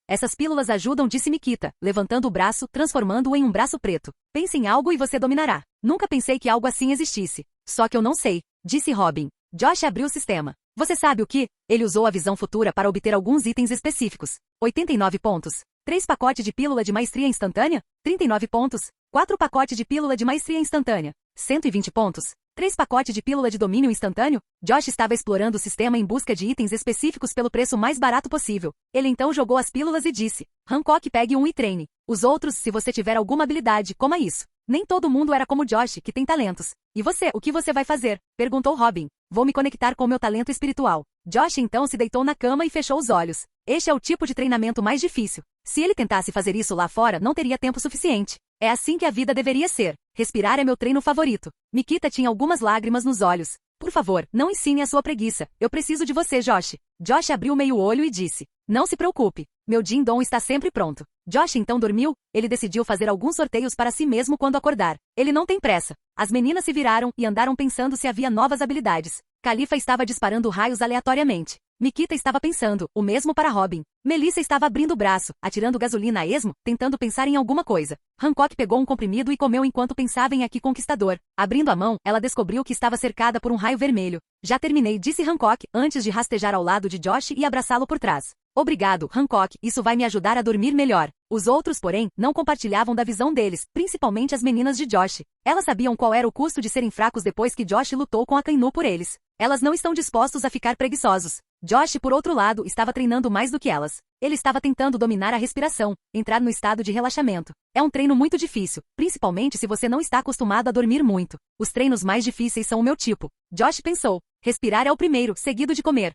Essas pílulas ajudam, disse Mikita, levantando o braço, transformando-o em um braço preto. Pense em algo e você dominará. Nunca pensei que algo assim existisse. Só que eu não sei, disse Robin. Josh abriu o sistema. Você sabe o que? Ele usou a visão futura para obter alguns itens específicos. 89 pontos. 3 pacotes de pílula de maestria instantânea? 39 pontos. 4 pacotes de pílula de maestria instantânea? 120 pontos. 3 pacotes de pílula de domínio instantâneo? Josh estava explorando o sistema em busca de itens específicos pelo preço mais barato possível. Ele então jogou as pílulas e disse: Hancock, pegue um e treine. Os outros, se você tiver alguma habilidade, coma isso. Nem todo mundo era como Josh, que tem talentos. E você, o que você vai fazer? Perguntou Robin. Vou me conectar com meu talento espiritual. Josh então se deitou na cama e fechou os olhos. Este é o tipo de treinamento mais difícil. Se ele tentasse fazer isso lá fora, não teria tempo suficiente. É assim que a vida deveria ser. Respirar é meu treino favorito. Mikita tinha algumas lágrimas nos olhos. Por favor, não ensine a sua preguiça. Eu preciso de você, Josh. Josh abriu meio olho e disse: Não se preocupe. Meu Din-Don está sempre pronto. Josh então dormiu. Ele decidiu fazer alguns sorteios para si mesmo quando acordar. Ele não tem pressa. As meninas se viraram e andaram pensando se havia novas habilidades. Khalifa estava disparando raios aleatoriamente. Mikita estava pensando, o mesmo para Robin. Melissa estava abrindo o braço, atirando gasolina a esmo, tentando pensar em alguma coisa. Hancock pegou um comprimido e comeu enquanto pensava em Aki Conquistador. Abrindo a mão, ela descobriu que estava cercada por um raio vermelho. Já terminei, disse Hancock, antes de rastejar ao lado de Josh e abraçá-lo por trás. Obrigado, Hancock, isso vai me ajudar a dormir melhor. Os outros, porém, não compartilhavam da visão deles, principalmente as meninas de Josh. Elas sabiam qual era o custo de serem fracos depois que Josh lutou com a Kainu por eles. Elas não estão dispostos a ficar preguiçosos. Josh, por outro lado, estava treinando mais do que elas. Ele estava tentando dominar a respiração, entrar no estado de relaxamento. É um treino muito difícil, principalmente se você não está acostumado a dormir muito. Os treinos mais difíceis são o meu tipo. Josh pensou. Respirar é o primeiro, seguido de comer.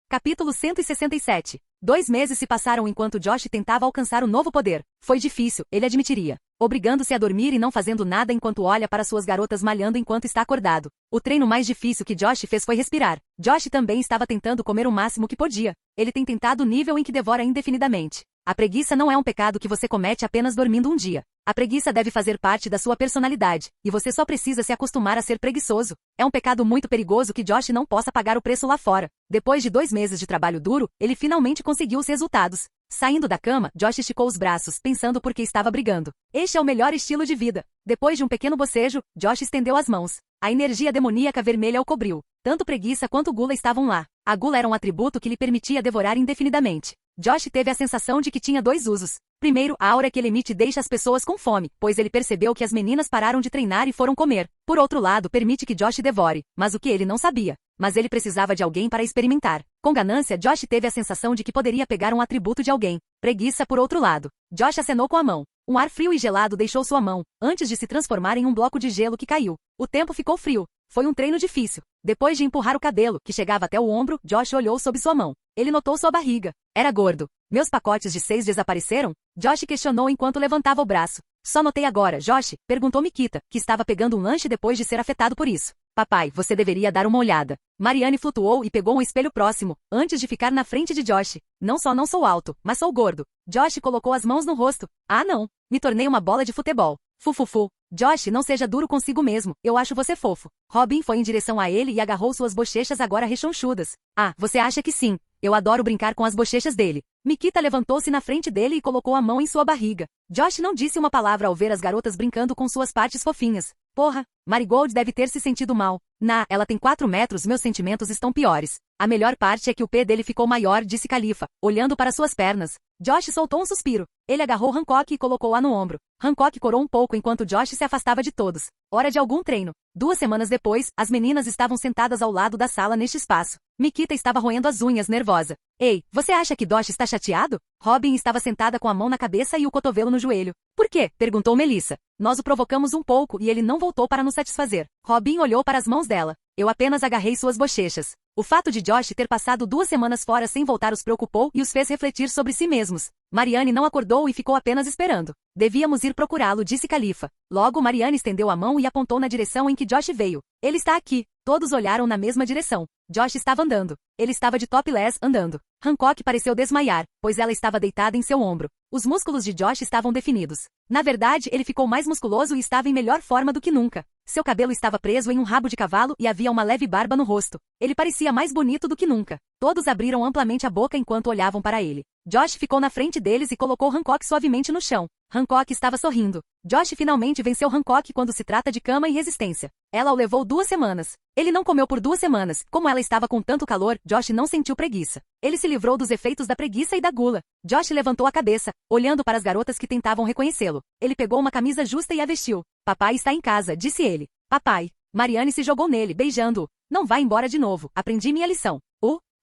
Capítulo 167. 2 meses se passaram enquanto Josh tentava alcançar o novo poder. Foi difícil, ele admitiria. Obrigando-se a dormir e não fazendo nada enquanto olha para suas garotas malhando enquanto está acordado. O treino mais difícil que Josh fez foi respirar. Josh também estava tentando comer o máximo que podia. Ele tem tentado o nível em que devora indefinidamente. A preguiça não é um pecado que você comete apenas dormindo um dia. A preguiça deve fazer parte da sua personalidade, e você só precisa se acostumar a ser preguiçoso. É um pecado muito perigoso que Josh não possa pagar o preço lá fora. Depois de 2 meses de trabalho duro, ele finalmente conseguiu os resultados. Saindo da cama, Josh esticou os braços, pensando por que estava brigando. Este é o melhor estilo de vida. Depois de um pequeno bocejo, Josh estendeu as mãos. A energia demoníaca vermelha o cobriu. Tanto preguiça quanto gula estavam lá. A gula era um atributo que lhe permitia devorar indefinidamente. Josh teve a sensação de que tinha 2 usos. Primeiro, a aura que ele emite deixa as pessoas com fome, pois ele percebeu que as meninas pararam de treinar e foram comer. Por outro lado, permite que Josh devore, mas o que ele não sabia. Mas ele precisava de alguém para experimentar. Com ganância, Josh teve a sensação de que poderia pegar um atributo de alguém. Preguiça por outro lado. Josh acenou com a mão. Um ar frio e gelado deixou sua mão, antes de se transformar em um bloco de gelo que caiu. O tempo ficou frio. Foi um treino difícil. Depois de empurrar o cabelo, que chegava até o ombro, Josh olhou sob sua mão. Ele notou sua barriga. Era gordo. Meus pacotes de 6 desapareceram? Josh questionou enquanto levantava o braço. Só notei agora, Josh, perguntou Mikita, que estava pegando um lanche depois de ser afetado por isso. Papai, você deveria dar uma olhada. Marianne flutuou e pegou um espelho próximo, antes de ficar na frente de Josh. Não só não sou alto, mas sou gordo. Josh colocou as mãos no rosto. Ah não, me tornei uma bola de futebol. Fufufu. Josh, não seja duro consigo mesmo, eu acho você fofo. Robin foi em direção a ele e agarrou suas bochechas agora rechonchudas. Ah, você acha que sim. Eu adoro brincar com as bochechas dele. Mikita levantou-se na frente dele e colocou a mão em sua barriga. Josh não disse uma palavra ao ver as garotas brincando com suas partes fofinhas. Porra, Marigold deve ter se sentido mal. Ela tem 4 metros, meus sentimentos estão piores. A melhor parte é que o pé dele ficou maior, disse Khalifa, olhando para suas pernas. Josh soltou um suspiro. Ele agarrou Hancock e colocou-a no ombro. Hancock corou um pouco enquanto Josh se afastava de todos. Hora de algum treino. 2 semanas depois, as meninas estavam sentadas ao lado da sala neste espaço. Mikita estava roendo as unhas, nervosa. Ei, você acha que Josh está chateado? Robin estava sentada com a mão na cabeça e o cotovelo no joelho. Por quê? Perguntou Melissa. Nós o provocamos um pouco e ele não voltou para nos satisfazer. Robin olhou para as mãos dela. Eu apenas agarrei suas bochechas. O fato de Josh ter passado 2 semanas fora sem voltar os preocupou e os fez refletir sobre si mesmos. Mariane não acordou e ficou apenas esperando. Devíamos ir procurá-lo, disse Khalifa. Logo, Mariane estendeu a mão e apontou na direção em que Josh veio. Ele está aqui. Todos olharam na mesma direção. Josh estava andando. Ele estava de topless, andando. Hancock pareceu desmaiar, pois ela estava deitada em seu ombro. Os músculos de Josh estavam definidos. Na verdade, ele ficou mais musculoso e estava em melhor forma do que nunca. Seu cabelo estava preso em um rabo de cavalo e havia uma leve barba no rosto. Ele parecia mais bonito do que nunca. Todos abriram amplamente a boca enquanto olhavam para ele. Josh ficou na frente deles e colocou Hancock suavemente no chão. Hancock estava sorrindo. Josh finalmente venceu Hancock quando se trata de cama e resistência. Ela o levou 2 semanas. Ele não comeu por 2 semanas. Como ela estava com tanto calor, Josh não sentiu preguiça. Ele se livrou dos efeitos da preguiça e da gula. Josh levantou a cabeça, olhando para as garotas que tentavam reconhecê-lo. Ele pegou uma camisa justa e a vestiu. Papai está em casa, disse ele. Papai. Mariane se jogou nele, beijando-o. Não vá embora de novo. Aprendi minha lição.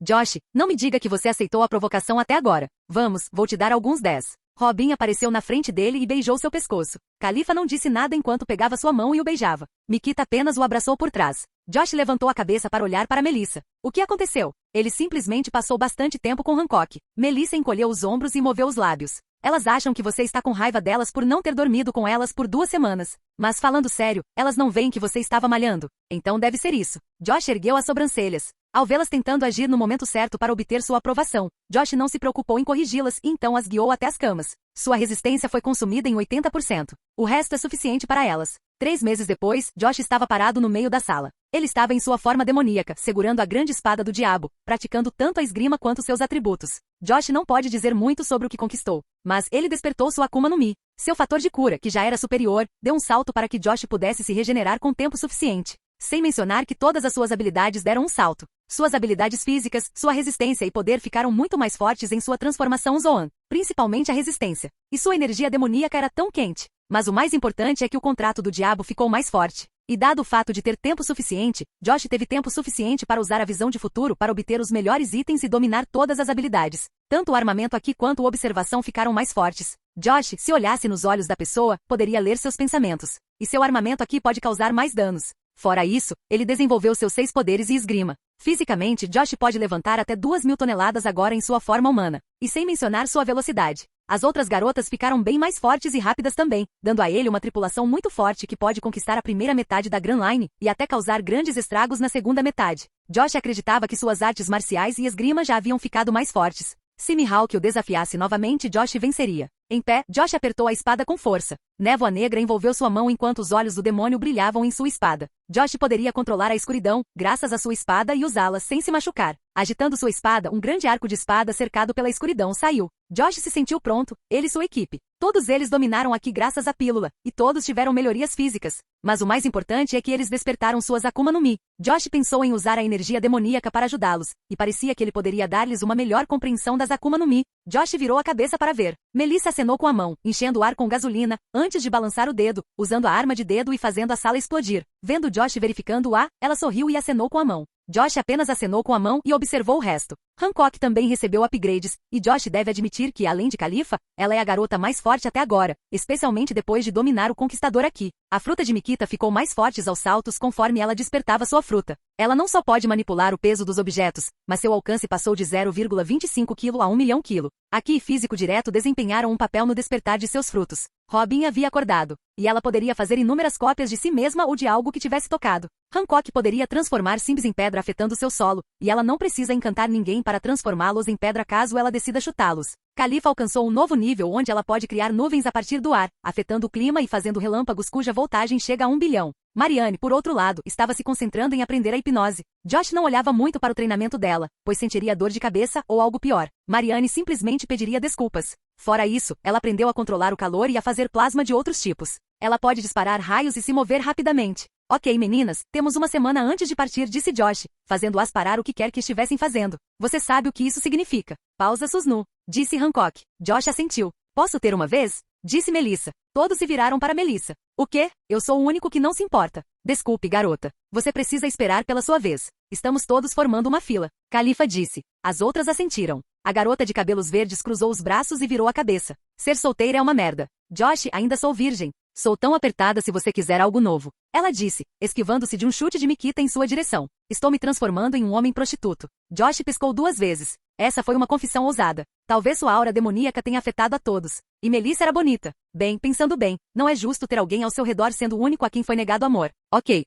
Josh, não me diga que você aceitou a provocação até agora. Vamos, vou te dar alguns 10. Robin apareceu na frente dele e beijou seu pescoço. Khalifa não disse nada enquanto pegava sua mão e o beijava. Mikita apenas o abraçou por trás. Josh levantou a cabeça para olhar para Melissa. O que aconteceu? Ele simplesmente passou bastante tempo com Hancock. Melissa encolheu os ombros e moveu os lábios. Elas acham que você está com raiva delas por não ter dormido com elas por 2 semanas. Mas falando sério, elas não veem que você estava malhando. Então deve ser isso. Josh ergueu as sobrancelhas. Ao vê-las tentando agir no momento certo para obter sua aprovação, Josh não se preocupou em corrigi-las e então as guiou até as camas. Sua resistência foi consumida em 80%. O resto é suficiente para elas. 3 meses depois, Josh estava parado no meio da sala. Ele estava em sua forma demoníaca, segurando a grande espada do diabo, praticando tanto a esgrima quanto seus atributos. Josh não pode dizer muito sobre o que conquistou, mas ele despertou sua Akuma no Mi. Seu fator de cura, que já era superior, deu um salto para que Josh pudesse se regenerar com tempo suficiente. Sem mencionar que todas as suas habilidades deram um salto. Suas habilidades físicas, sua resistência e poder ficaram muito mais fortes em sua transformação Zoan, principalmente a resistência. E sua energia demoníaca era tão quente. Mas o mais importante é que o contrato do diabo ficou mais forte. E dado o fato de ter tempo suficiente, Josh teve tempo suficiente para usar a visão de futuro para obter os melhores itens e dominar todas as habilidades. Tanto o armamento aqui quanto a observação ficaram mais fortes. Josh, se olhasse nos olhos da pessoa, poderia ler seus pensamentos. E seu armamento aqui pode causar mais danos. Fora isso, ele desenvolveu seus 6 poderes e esgrima. Fisicamente, Josh pode levantar até 2.000 toneladas agora em sua forma humana. E sem mencionar sua velocidade. As outras garotas ficaram bem mais fortes e rápidas também, dando a ele uma tripulação muito forte que pode conquistar a primeira metade da Grand Line e até causar grandes estragos na segunda metade. Josh acreditava que suas artes marciais e esgrima já haviam ficado mais fortes. Se Mihawk o desafiasse novamente, Josh venceria. Em pé, Josh apertou a espada com força. Névoa negra envolveu sua mão enquanto os olhos do demônio brilhavam em sua espada. Josh poderia controlar a escuridão, graças à sua espada e usá-la sem se machucar. Agitando sua espada, um grande arco de espada cercado pela escuridão saiu. Josh se sentiu pronto, ele e sua equipe. Todos eles dominaram aqui graças à pílula, e todos tiveram melhorias físicas. Mas o mais importante é que eles despertaram suas Akuma no Mi. Josh pensou em usar a energia demoníaca para ajudá-los, e parecia que ele poderia dar-lhes uma melhor compreensão das Akuma no Mi. Josh virou a cabeça para ver. Melissa acenou com a mão, enchendo o ar com gasolina, antes de balançar o dedo, usando a arma de dedo e fazendo a sala explodir. Vendo Josh verificando ela sorriu e acenou com a mão. Josh apenas acenou com a mão e observou o resto. Hancock também recebeu upgrades, e Josh deve admitir que, além de Khalifa, ela é a garota mais forte até agora, especialmente depois de dominar o Conquistador aqui. A fruta de Mikita ficou mais forte aos saltos conforme ela despertava sua fruta. Ela não só pode manipular o peso dos objetos, mas seu alcance passou de 0,25 kg a 1 milhão kg. Aqui físico direto desempenharam um papel no despertar de seus frutos. Robin havia acordado, e ela poderia fazer inúmeras cópias de si mesma ou de algo que tivesse tocado. Hancock poderia transformar Sims em pedra afetando seu solo, e ela não precisa encantar ninguém para transformá-los em pedra caso ela decida chutá-los. Khalifa alcançou um novo nível onde ela pode criar nuvens a partir do ar, afetando o clima e fazendo relâmpagos cuja voltagem chega a 1 bilhão. Mariane, por outro lado, estava se concentrando em aprender a hipnose. Josh não olhava muito para o treinamento dela, pois sentiria dor de cabeça ou algo pior. Mariane simplesmente pediria desculpas. Fora isso, ela aprendeu a controlar o calor e a fazer plasma de outros tipos. Ela pode disparar raios e se mover rapidamente. Ok, meninas, temos uma semana antes de partir, disse Josh, fazendo-as parar o que quer que estivessem fazendo. Você sabe o que isso significa. Pausa Susnu, disse Hancock. Josh assentiu. Posso ter uma vez? disse Melissa. Todos se viraram para Melissa. O quê? Eu sou o único que não se importa. Desculpe, garota. Você precisa esperar pela sua vez. Estamos todos formando uma fila. Califa disse. As outras assentiram. A garota de cabelos verdes cruzou os braços e virou a cabeça. Ser solteira é uma merda. Josh, ainda sou virgem. Sou tão apertada se você quiser algo novo. Ela disse, esquivando-se de um chute de Mikita em sua direção. Estou me transformando em um homem prostituto. Josh piscou 2 vezes. Essa foi uma confissão ousada. Talvez sua aura demoníaca tenha afetado a todos. E Melissa era bonita. Bem, pensando bem, não é justo ter alguém ao seu redor sendo o único a quem foi negado amor. Ok.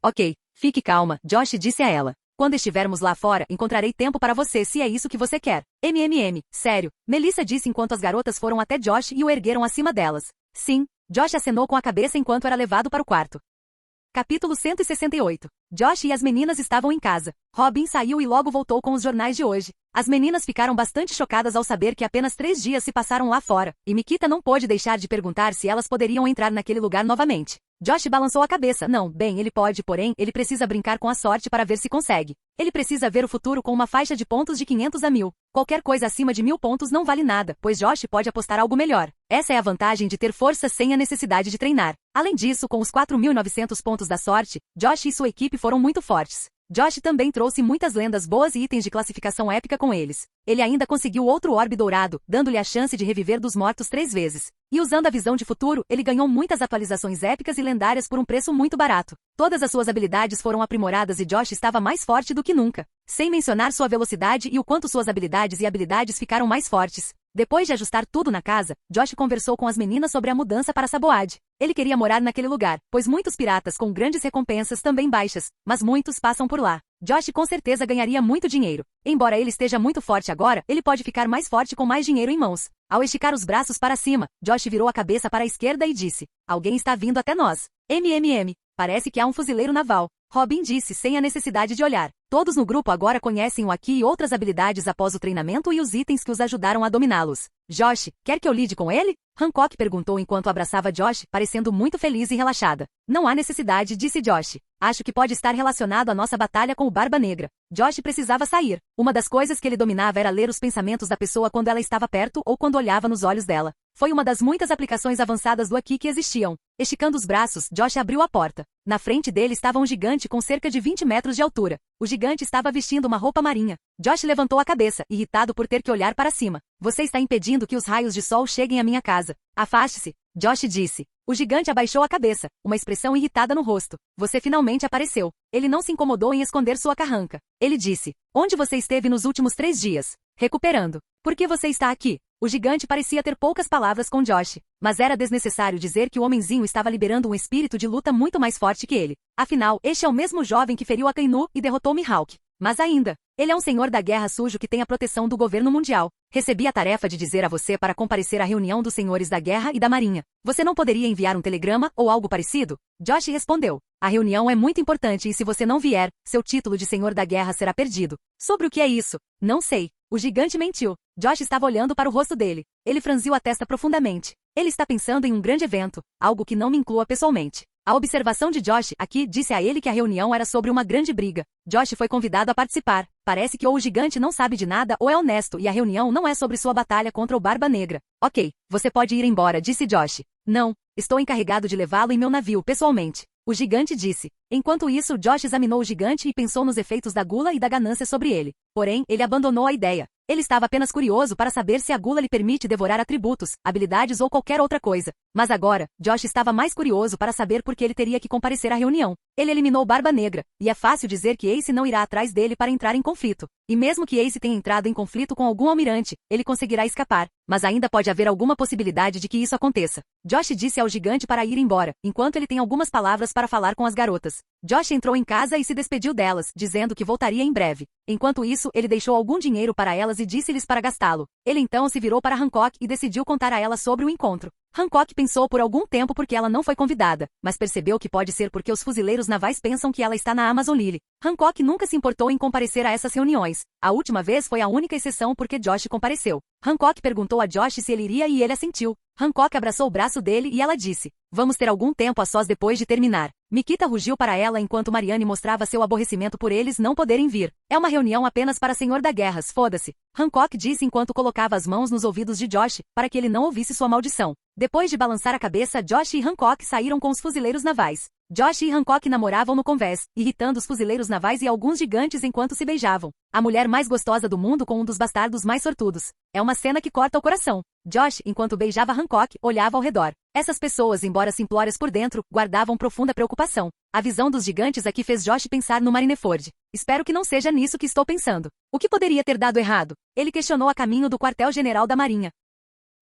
Fique calma, Josh disse a ela. Quando estivermos lá fora, encontrarei tempo para você se é isso que você quer. Sério. Melissa disse enquanto as garotas foram até Josh e o ergueram acima delas. Sim. Josh acenou com a cabeça enquanto era levado para o quarto. Capítulo 168. Josh e as meninas estavam em casa. Robin saiu e logo voltou com os jornais de hoje. As meninas ficaram bastante chocadas ao saber que apenas 3 dias se passaram lá fora, e Mikita não pôde deixar de perguntar se elas poderiam entrar naquele lugar novamente. Josh balançou a cabeça. Não, bem, ele pode, porém, ele precisa brincar com a sorte para ver se consegue. Ele precisa ver o futuro com uma faixa de pontos de 500 a 1000. Qualquer coisa acima de 1000 pontos não vale nada, pois Josh pode apostar algo melhor. Essa é a vantagem de ter força sem a necessidade de treinar. Além disso, com os 4.900 pontos da sorte, Josh e sua equipe foram muito fortes. Josh também trouxe muitas lendas boas e itens de classificação épica com eles. Ele ainda conseguiu outro orbe dourado, dando-lhe a chance de reviver dos mortos 3 vezes. E usando a visão de futuro, ele ganhou muitas atualizações épicas e lendárias por um preço muito barato. Todas as suas habilidades foram aprimoradas e Josh estava mais forte do que nunca. Sem mencionar sua velocidade e o quanto suas habilidades e habilidades ficaram mais fortes. Depois de ajustar tudo na casa, Josh conversou com as meninas sobre a mudança para Saboad. Ele queria morar naquele lugar, pois muitos piratas com grandes recompensas também baixas, mas muitos passam por lá. Josh com certeza ganharia muito dinheiro. Embora ele esteja muito forte agora, ele pode ficar mais forte com mais dinheiro em mãos. Ao esticar os braços para cima, Josh virou a cabeça para a esquerda e disse, alguém está vindo até nós. Parece que há um fuzileiro naval. Robin disse sem a necessidade de olhar. Todos no grupo agora conhecem o Aki e outras habilidades após o treinamento e os itens que os ajudaram a dominá-los. Josh, quer que eu lide com ele? Hancock perguntou enquanto abraçava Josh, parecendo muito feliz e relaxada. Não há necessidade, disse Josh. Acho que pode estar relacionado à nossa batalha com o Barba Negra. Josh precisava sair. Uma das coisas que ele dominava era ler os pensamentos da pessoa quando ela estava perto ou quando olhava nos olhos dela. Foi uma das muitas aplicações avançadas do Aki que existiam. Esticando os braços, Josh abriu a porta. Na frente dele estava um gigante com cerca de 20 metros de altura. O gigante estava vestindo uma roupa marinha. Josh levantou a cabeça, irritado por ter que olhar para cima. Você está impedindo que os raios de sol cheguem à minha casa. Afaste-se, Josh disse. O gigante abaixou a cabeça, uma expressão irritada no rosto. Você finalmente apareceu. Ele não se incomodou em esconder sua carranca. Ele disse, onde você esteve nos últimos 3 dias? Recuperando. Por que você está aqui? O gigante parecia ter poucas palavras com Josh, mas era desnecessário dizer que o homenzinho estava liberando um espírito de luta muito mais forte que ele. Afinal, este é o mesmo jovem que feriu Akainu e derrotou Mihawk. Mas ainda, ele é um senhor da guerra sujo que tem a proteção do governo mundial. Recebi a tarefa de dizer a você para comparecer à reunião dos senhores da guerra e da marinha. Você não poderia enviar um telegrama ou algo parecido? Josh respondeu. A reunião é muito importante e se você não vier, seu título de senhor da guerra será perdido. Sobre o que é isso? Não sei. O gigante mentiu. Josh estava olhando para o rosto dele. Ele franziu a testa profundamente. Ele está pensando em um grande evento, algo que não me inclua pessoalmente. A observação de Josh aqui disse a ele que a reunião era sobre uma grande briga. Josh foi convidado a participar. Parece que ou o gigante não sabe de nada ou é honesto e a reunião não é sobre sua batalha contra o Barba Negra. Ok, você pode ir embora, disse Josh. Não, estou encarregado de levá-lo em meu navio pessoalmente. O gigante disse. Enquanto isso, Josh examinou o gigante e pensou nos efeitos da gula e da ganância sobre ele. Porém, ele abandonou a ideia. Ele estava apenas curioso para saber se a gula lhe permite devorar atributos, habilidades ou qualquer outra coisa. Mas agora, Josh estava mais curioso para saber por que ele teria que comparecer à reunião. Ele eliminou Barba Negra, e é fácil dizer que Ace não irá atrás dele para entrar em conflito. E mesmo que Ace tenha entrado em conflito com algum almirante, ele conseguirá escapar. Mas ainda pode haver alguma possibilidade de que isso aconteça. Josh disse ao gigante para ir embora, enquanto ele tem algumas palavras para falar com as garotas. Josh entrou em casa e se despediu delas, dizendo que voltaria em breve. Enquanto isso, ele deixou algum dinheiro para elas e disse-lhes para gastá-lo. Ele então se virou para Hancock e decidiu contar a ela sobre o encontro. Hancock pensou por algum tempo porque ela não foi convidada, mas percebeu que pode ser porque os fuzileiros navais pensam que ela está na Amazon Lily. Hancock nunca se importou em comparecer a essas reuniões. A última vez foi a única exceção porque Josh compareceu. Hancock perguntou a Josh se ele iria e ele assentiu. Hancock abraçou o braço dele e ela disse, vamos ter algum tempo a sós depois de terminar. Mikita rugiu para ela enquanto Marianne mostrava seu aborrecimento por eles não poderem vir. É uma reunião apenas para Senhor da Guerras, foda-se. Hancock disse enquanto colocava as mãos nos ouvidos de Josh, para que ele não ouvisse sua maldição. Depois de balançar a cabeça, Josh e Hancock saíram com os fuzileiros navais. Josh e Hancock namoravam no convés, irritando os fuzileiros navais e alguns gigantes enquanto se beijavam. A mulher mais gostosa do mundo com um dos bastardos mais sortudos. É uma cena que corta o coração. Josh, enquanto beijava Hancock, olhava ao redor. Essas pessoas, embora simplórias por dentro, guardavam profunda preocupação. A visão dos gigantes aqui fez Josh pensar no Marineford. Espero que não seja nisso que estou pensando. O que poderia ter dado errado? Ele questionou a caminho do quartel-general da Marinha.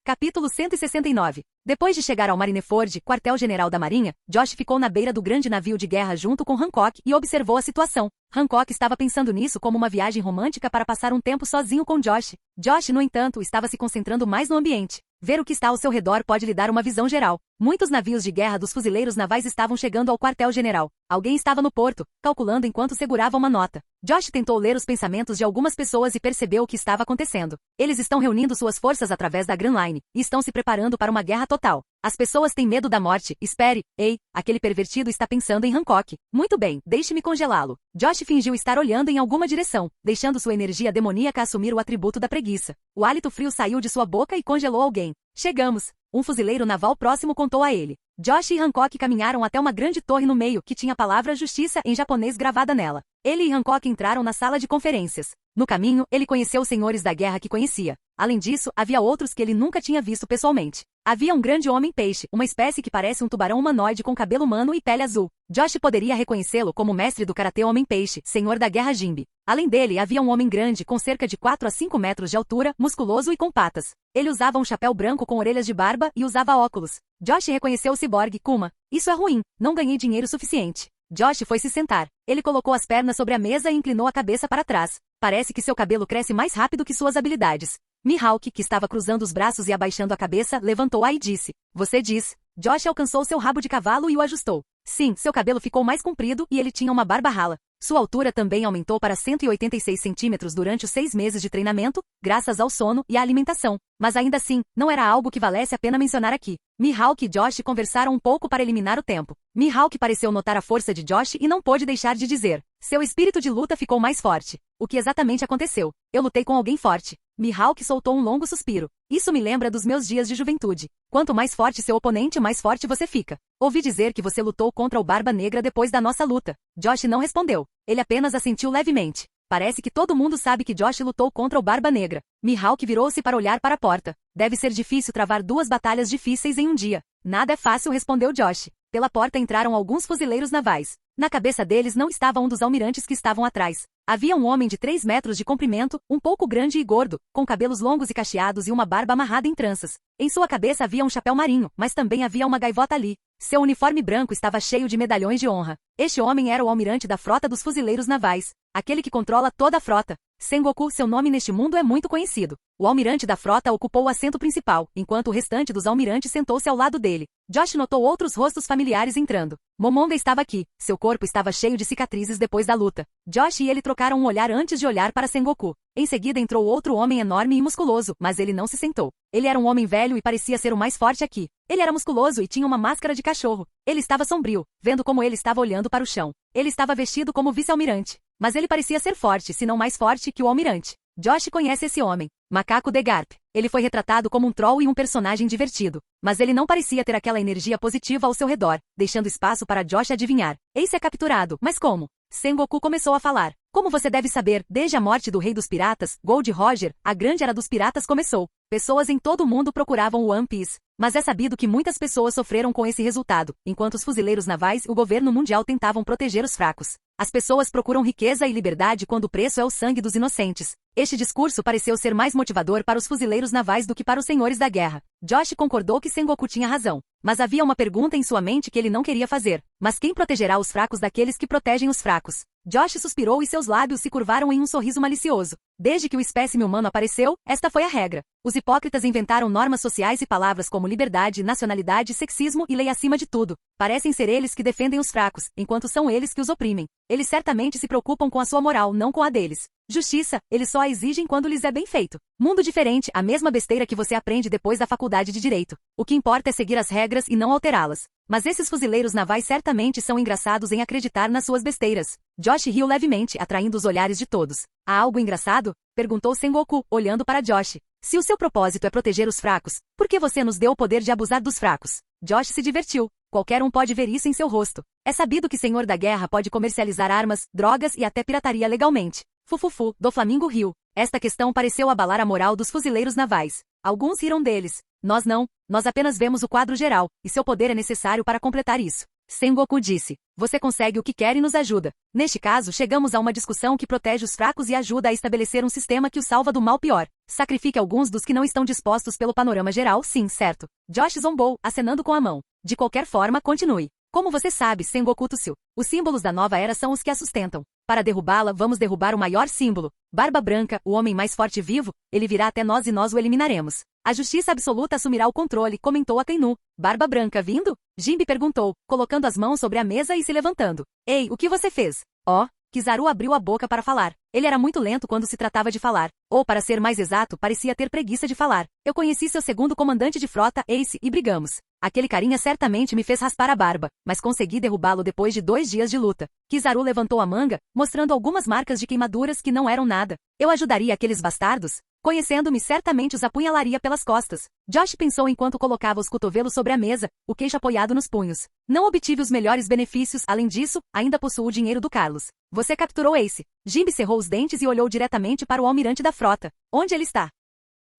Capítulo 169. Depois de chegar ao Marineford, quartel-general da Marinha, Josh ficou na beira do grande navio de guerra junto com Hancock e observou a situação. Hancock estava pensando nisso como uma viagem romântica para passar um tempo sozinho com Josh. Josh, no entanto, estava se concentrando mais no ambiente. Ver o que está ao seu redor pode lhe dar uma visão geral. Muitos navios de guerra dos fuzileiros navais estavam chegando ao quartel-general. Alguém estava no porto, calculando enquanto segurava uma nota. Josh tentou ler os pensamentos de algumas pessoas e percebeu o que estava acontecendo. Eles estão reunindo suas forças através da Grand Line e estão se preparando para uma guerra total. As pessoas têm medo da morte. Espere. Ei, aquele pervertido está pensando em Hancock. Muito bem, deixe-me congelá-lo. Josh fingiu estar olhando em alguma direção, deixando sua energia demoníaca assumir o atributo da preguiça. O hálito frio saiu de sua boca e congelou alguém. Chegamos. Um fuzileiro naval próximo contou a ele. Josh e Hancock caminharam até uma grande torre no meio que tinha a palavra justiça em japonês gravada nela. Ele e Hancock entraram na sala de conferências. No caminho, ele conheceu os senhores da guerra que conhecia. Além disso, havia outros que ele nunca tinha visto pessoalmente. Havia um grande homem-peixe, uma espécie que parece um tubarão humanoide com cabelo humano e pele azul. Josh poderia reconhecê-lo como o mestre do karatê homem-peixe, senhor da guerra Jinbe. Além dele, havia um homem grande com cerca de 4 a 5 metros de altura, musculoso e com patas. Ele usava um chapéu branco com orelhas de barba e usava óculos. Josh reconheceu o ciborgue Kuma. Isso é ruim, não ganhei dinheiro suficiente. Josh foi se sentar. Ele colocou as pernas sobre a mesa e inclinou a cabeça para trás. Parece que seu cabelo cresce mais rápido que suas habilidades. Mihawk, que estava cruzando os braços e abaixando a cabeça, levantou-a e disse. Você diz. Josh alcançou seu rabo de cavalo e o ajustou. Sim, seu cabelo ficou mais comprido e ele tinha uma barba rala. Sua altura também aumentou para 186 centímetros durante os 6 meses de treinamento, graças ao sono e à alimentação. Mas ainda assim, não era algo que valesse a pena mencionar aqui. Mihawk e Josh conversaram um pouco para eliminar o tempo. Mihawk pareceu notar a força de Josh e não pôde deixar de dizer. Seu espírito de luta ficou mais forte. O que exatamente aconteceu? Eu lutei com alguém forte. Mihawk soltou um longo suspiro. Isso me lembra dos meus dias de juventude. Quanto mais forte seu oponente, mais forte você fica. Ouvi dizer que você lutou contra o Barba Negra depois da nossa luta. Josh não respondeu. Ele apenas assentiu levemente. Parece que todo mundo sabe que Josh lutou contra o Barba Negra. Mihawk virou-se para olhar para a porta. Deve ser difícil travar 2 batalhas difíceis em um dia. Nada é fácil, respondeu Josh. Pela porta entraram alguns fuzileiros navais. Na cabeça deles não estava um dos almirantes que estavam atrás. Havia um homem de 3 metros de comprimento, um pouco grande e gordo, com cabelos longos e cacheados e uma barba amarrada em tranças. Em sua cabeça havia um chapéu marinho, mas também havia uma gaivota ali. Seu uniforme branco estava cheio de medalhões de honra. Este homem era o almirante da frota dos fuzileiros navais, aquele que controla toda a frota. Sengoku, seu nome neste mundo é muito conhecido. O almirante da frota ocupou o assento principal, enquanto o restante dos almirantes sentou-se ao lado dele. Josh notou outros rostos familiares entrando. Momonga estava aqui. Seu corpo estava cheio de cicatrizes depois da luta. Josh e ele trocaram um olhar antes de olhar para Sengoku. Em seguida entrou outro homem enorme e musculoso, mas ele não se sentou. Ele era um homem velho e parecia ser o mais forte aqui. Ele era musculoso e tinha uma máscara de cachorro. Ele estava sombrio, vendo como ele estava olhando para o chão. Ele estava vestido como vice-almirante. Mas ele parecia ser forte, se não mais forte que o almirante. Josh conhece esse homem. Macaco de Garp. Ele foi retratado como um troll e um personagem divertido. Mas ele não parecia ter aquela energia positiva ao seu redor, deixando espaço para Josh adivinhar. Ace é capturado, mas como? Sengoku começou a falar. Como você deve saber, desde a morte do rei dos piratas, Gold Roger, a grande era dos piratas começou. Pessoas em todo o mundo procuravam o One Piece. Mas é sabido que muitas pessoas sofreram com esse resultado, enquanto os fuzileiros navais e o governo mundial tentavam proteger os fracos. As pessoas procuram riqueza e liberdade quando o preço é o sangue dos inocentes. Este discurso pareceu ser mais motivador para os fuzileiros navais do que para os senhores da guerra. Josh concordou que Sengoku tinha razão. Mas havia uma pergunta em sua mente que ele não queria fazer. Mas quem protegerá os fracos daqueles que protegem os fracos? Josh suspirou e seus lábios se curvaram em um sorriso malicioso. Desde que o espécime humano apareceu, esta foi a regra. Os hipócritas inventaram normas sociais e palavras como liberdade, nacionalidade, sexismo e lei acima de tudo. Parecem ser eles que defendem os fracos, enquanto são eles que os oprimem. Eles certamente se preocupam com a sua moral, não com a deles. Justiça, eles só a exigem quando lhes é bem feito. Mundo diferente, a mesma besteira que você aprende depois da faculdade de Direito. O que importa é seguir as regras e não alterá-las. Mas esses fuzileiros navais certamente são engraçados em acreditar nas suas besteiras. Josh riu levemente, atraindo os olhares de todos. Há algo engraçado? Perguntou Sengoku, olhando para Josh. Se o seu propósito é proteger os fracos, por que você nos deu o poder de abusar dos fracos? Josh se divertiu. Qualquer um pode ver isso em seu rosto. É sabido que Senhor da Guerra pode comercializar armas, drogas e até pirataria legalmente. Fufufu, do Flamingo riu. Esta questão pareceu abalar a moral dos fuzileiros navais. Alguns riram deles. Nós não, nós apenas vemos o quadro geral, e seu poder é necessário para completar isso. Sengoku disse. Você consegue o que quer e nos ajuda. Neste caso, chegamos a uma discussão que protege os fracos e ajuda a estabelecer um sistema que os salva do mal pior. Sacrifique alguns dos que não estão dispostos pelo panorama geral, sim, certo. Josh zombou, acenando com a mão. De qualquer forma, continue. Como você sabe, Sengoku tossiu. Os símbolos da nova era são os que a sustentam. Para derrubá-la, vamos derrubar o maior símbolo. Barba Branca, o homem mais forte vivo, ele virá até nós e nós o eliminaremos. A justiça absoluta assumirá o controle, comentou Akainu. Barba Branca vindo? Jinbe perguntou, colocando as mãos sobre a mesa e se levantando. Ei, o que você fez? Oh, Kizaru abriu a boca para falar. Ele era muito lento quando se tratava de falar. Ou, para ser mais exato, parecia ter preguiça de falar. Eu conheci seu segundo comandante de frota, Ace, e brigamos. Aquele carinha certamente me fez raspar a barba, mas consegui derrubá-lo depois de 2 dias de luta. Kizaru levantou a manga, mostrando algumas marcas de queimaduras que não eram nada. Eu ajudaria aqueles bastardos? Conhecendo-me, certamente os apunhalaria pelas costas. Josh pensou enquanto colocava os cotovelos sobre a mesa, o queixo apoiado nos punhos. Não obtive os melhores benefícios, além disso, ainda possuo o dinheiro do Carlos. Você capturou Ace. Jinbe cerrou os dentes e olhou diretamente para o almirante da frota. Onde ele está?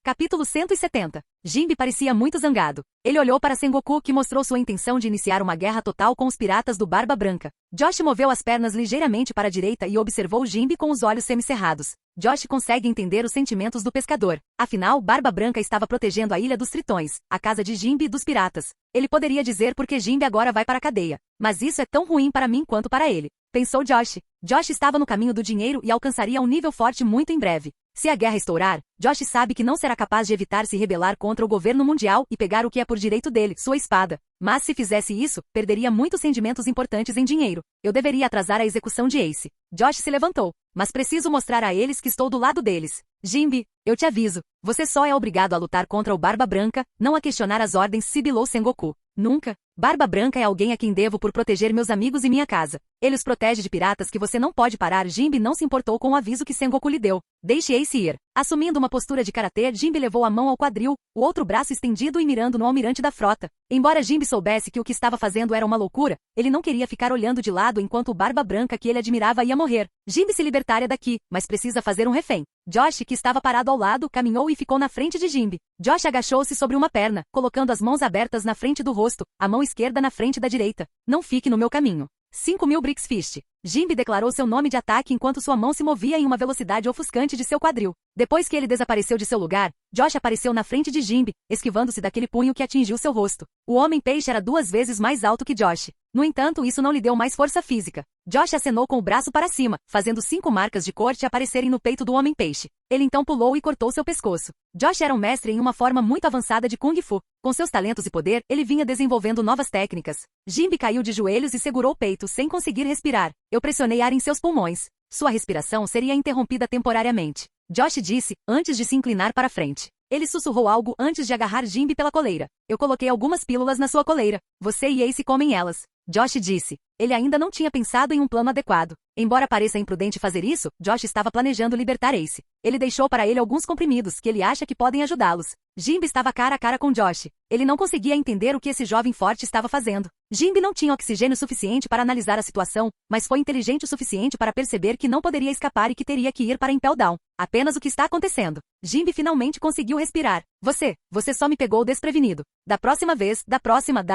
Capítulo 170. Jinbe parecia muito zangado. Ele olhou para Sengoku, que mostrou sua intenção de iniciar uma guerra total com os piratas do Barba Branca. Josh moveu as pernas ligeiramente para a direita e observou Jinbe com os olhos semicerrados. Josh consegue entender os sentimentos do pescador. Afinal, Barba Branca estava protegendo a Ilha dos Tritões, a casa de Jinbe e dos piratas. Ele poderia dizer porque Jinbe agora vai para a cadeia. Mas isso é tão ruim para mim quanto para ele. Pensou Josh. Josh estava no caminho do dinheiro e alcançaria um nível forte muito em breve. Se a guerra estourar, Josh sabe que não será capaz de evitar se rebelar contra o governo mundial e pegar o que é por direito dele, sua espada. Mas se fizesse isso, perderia muitos rendimentos importantes em dinheiro. Eu deveria atrasar a execução de Ace. Josh se levantou. Mas preciso mostrar a eles que estou do lado deles. Jinbe, eu te aviso. Você só é obrigado a lutar contra o Barba Branca, não a questionar as ordens, sibilou Sengoku. Nunca. Barba Branca é alguém a quem devo por proteger meus amigos e minha casa. Ele os protege de piratas que você não pode parar. Jinbe não se importou com o aviso que Sengoku lhe deu. Deixe Ace ir. Assumindo uma postura de karatê, Jinbe levou a mão ao quadril, o outro braço estendido e mirando no almirante da frota. Embora Jinbe soubesse que o que estava fazendo era uma loucura, ele não queria ficar olhando de lado enquanto o Barba Branca que ele admirava ia morrer. Jinbe se libertaria daqui, mas precisa fazer um refém. Josh, que estava parado ao lado, caminhou e ficou na frente de Jinbe. Josh agachou-se sobre uma perna, colocando as mãos abertas na frente do rosto, a mão esquerda na frente da direita. Não fique no meu caminho. 5.000 Bricks Fist. Jinbe declarou seu nome de ataque enquanto sua mão se movia em uma velocidade ofuscante de seu quadril. Depois que ele desapareceu de seu lugar, Josh apareceu na frente de Jinbe, esquivando-se daquele punho que atingiu seu rosto. O homem-peixe era 2 vezes mais alto que Josh. No entanto, isso não lhe deu mais força física. Josh acenou com o braço para cima, fazendo 5 marcas de corte aparecerem no peito do homem-peixe. Ele então pulou e cortou seu pescoço. Josh era um mestre em uma forma muito avançada de Kung Fu. Com seus talentos e poder, ele vinha desenvolvendo novas técnicas. Jinbe caiu de joelhos e segurou o peito sem conseguir respirar. Eu pressionei ar em seus pulmões. Sua respiração seria interrompida temporariamente. Josh disse, antes de se inclinar para frente. Ele sussurrou algo antes de agarrar Jinbe pela coleira. Eu coloquei algumas pílulas na sua coleira. Você e Ace comem elas. Josh disse. Ele ainda não tinha pensado em um plano adequado. Embora pareça imprudente fazer isso, Josh estava planejando libertar Ace. Ele deixou para ele alguns comprimidos que ele acha que podem ajudá-los. Jinbe estava cara a cara com Josh. Ele não conseguia entender o que esse jovem forte estava fazendo. Jinbe não tinha oxigênio suficiente para analisar a situação, mas foi inteligente o suficiente para perceber que não poderia escapar e que teria que ir para Impel Down. Apenas o que está acontecendo. Jinbe finalmente conseguiu respirar. Você só me pegou desprevenido. Da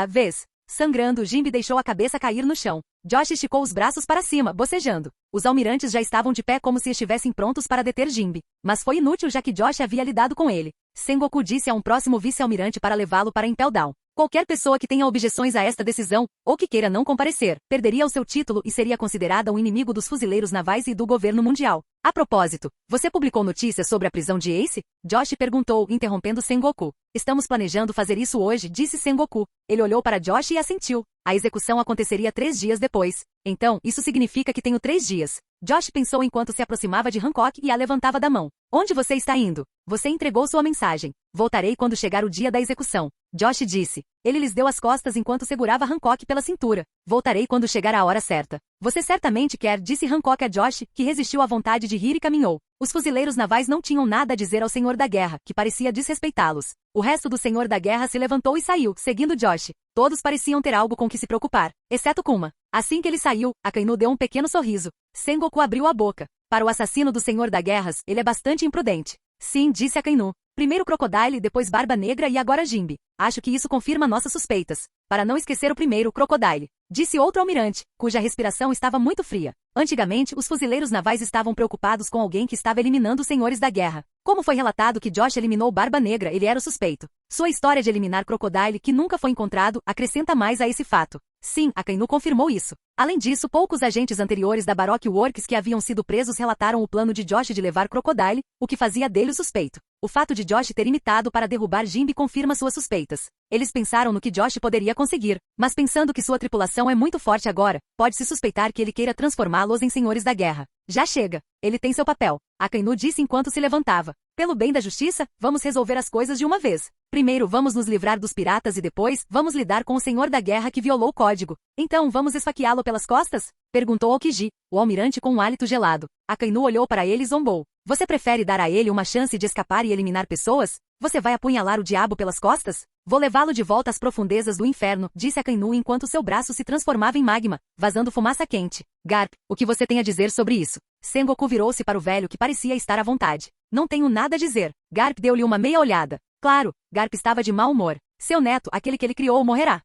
vez. Sangrando, Jinbe deixou a cabeça cair no chão. Josh esticou os braços para cima, bocejando. Os almirantes já estavam de pé como se estivessem prontos para deter Jinbe. Mas foi inútil já que Josh havia lidado com ele. Sengoku disse a um próximo vice-almirante para levá-lo para Impel Down. Qualquer pessoa que tenha objeções a esta decisão, ou que queira não comparecer, perderia o seu título e seria considerada um inimigo dos fuzileiros navais e do governo mundial. A propósito, você publicou notícias sobre a prisão de Ace? Josh perguntou, interrompendo Sengoku. Estamos planejando fazer isso hoje, disse Sengoku. Ele olhou para Josh e assentiu. A execução aconteceria 3 dias depois. Então, isso significa que tenho 3 dias. Josh pensou enquanto se aproximava de Hancock e a levantava da mão. Onde você está indo? Você entregou sua mensagem. Voltarei quando chegar o dia da execução. Josh disse. Ele lhes deu as costas enquanto segurava Hancock pela cintura. Voltarei quando chegar a hora certa. Você certamente quer, disse Hancock a Josh, que resistiu à vontade de rir e caminhou. Os fuzileiros navais não tinham nada a dizer ao Senhor da Guerra, que parecia desrespeitá-los. O resto do Senhor da Guerra se levantou e saiu, seguindo Josh. Todos pareciam ter algo com que se preocupar, exceto Kuma. Assim que ele saiu, Akainu deu um pequeno sorriso. Sengoku abriu a boca. Para o assassino do Senhor da Guerras, ele é bastante imprudente. Sim, disse Akainu. Primeiro Crocodile, depois Barba Negra e agora Jinbe. Acho que isso confirma nossas suspeitas. Para não esquecer o primeiro Crocodile, disse outro almirante, cuja respiração estava muito fria. Antigamente, os fuzileiros navais estavam preocupados com alguém que estava eliminando os senhores da guerra. Como foi relatado que Josh eliminou Barba Negra, ele era o suspeito. Sua história de eliminar Crocodile, que nunca foi encontrado, acrescenta mais a esse fato. Sim, Akainu confirmou isso. Além disso, poucos agentes anteriores da Baroque Works que haviam sido presos relataram o plano de Josh de levar Crocodile, o que fazia dele o suspeito. O fato de Josh ter imitado para derrubar Jinbe confirma suas suspeitas. Eles pensaram no que Josh poderia conseguir, mas pensando que sua tripulação é muito forte agora, pode-se suspeitar que ele queira transformá-los em senhores da guerra. Já chega. Ele tem seu papel. Akainu disse enquanto se levantava. Pelo bem da justiça, vamos resolver as coisas de uma vez. Primeiro vamos nos livrar dos piratas e depois vamos lidar com o senhor da guerra que violou o código. Então vamos esfaqueá-lo pelas costas? Perguntou Aokiji, o almirante com um hálito gelado. Akainu olhou para ele e zombou. Você prefere dar a ele uma chance de escapar e eliminar pessoas? Você vai apunhalar o diabo pelas costas? Vou levá-lo de volta às profundezas do inferno, disse Akainu enquanto seu braço se transformava em magma, vazando fumaça quente. Garp, o que você tem a dizer sobre isso? Sengoku virou-se para o velho que parecia estar à vontade. Não tenho nada a dizer. Garp deu-lhe uma meia olhada. Claro, Garp estava de mau humor. Seu neto, aquele que ele criou, morrerá.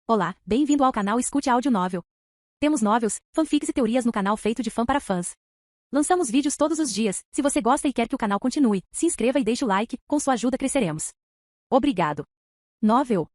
Olá, bem-vindo ao canal Escute Áudio Novel. Temos novels, fanfics e teorias no canal feito de fã para fãs. Lançamos vídeos todos os dias. Se você gosta e quer que o canal continue, se inscreva e deixe o like, com sua ajuda cresceremos. Obrigado. Novel.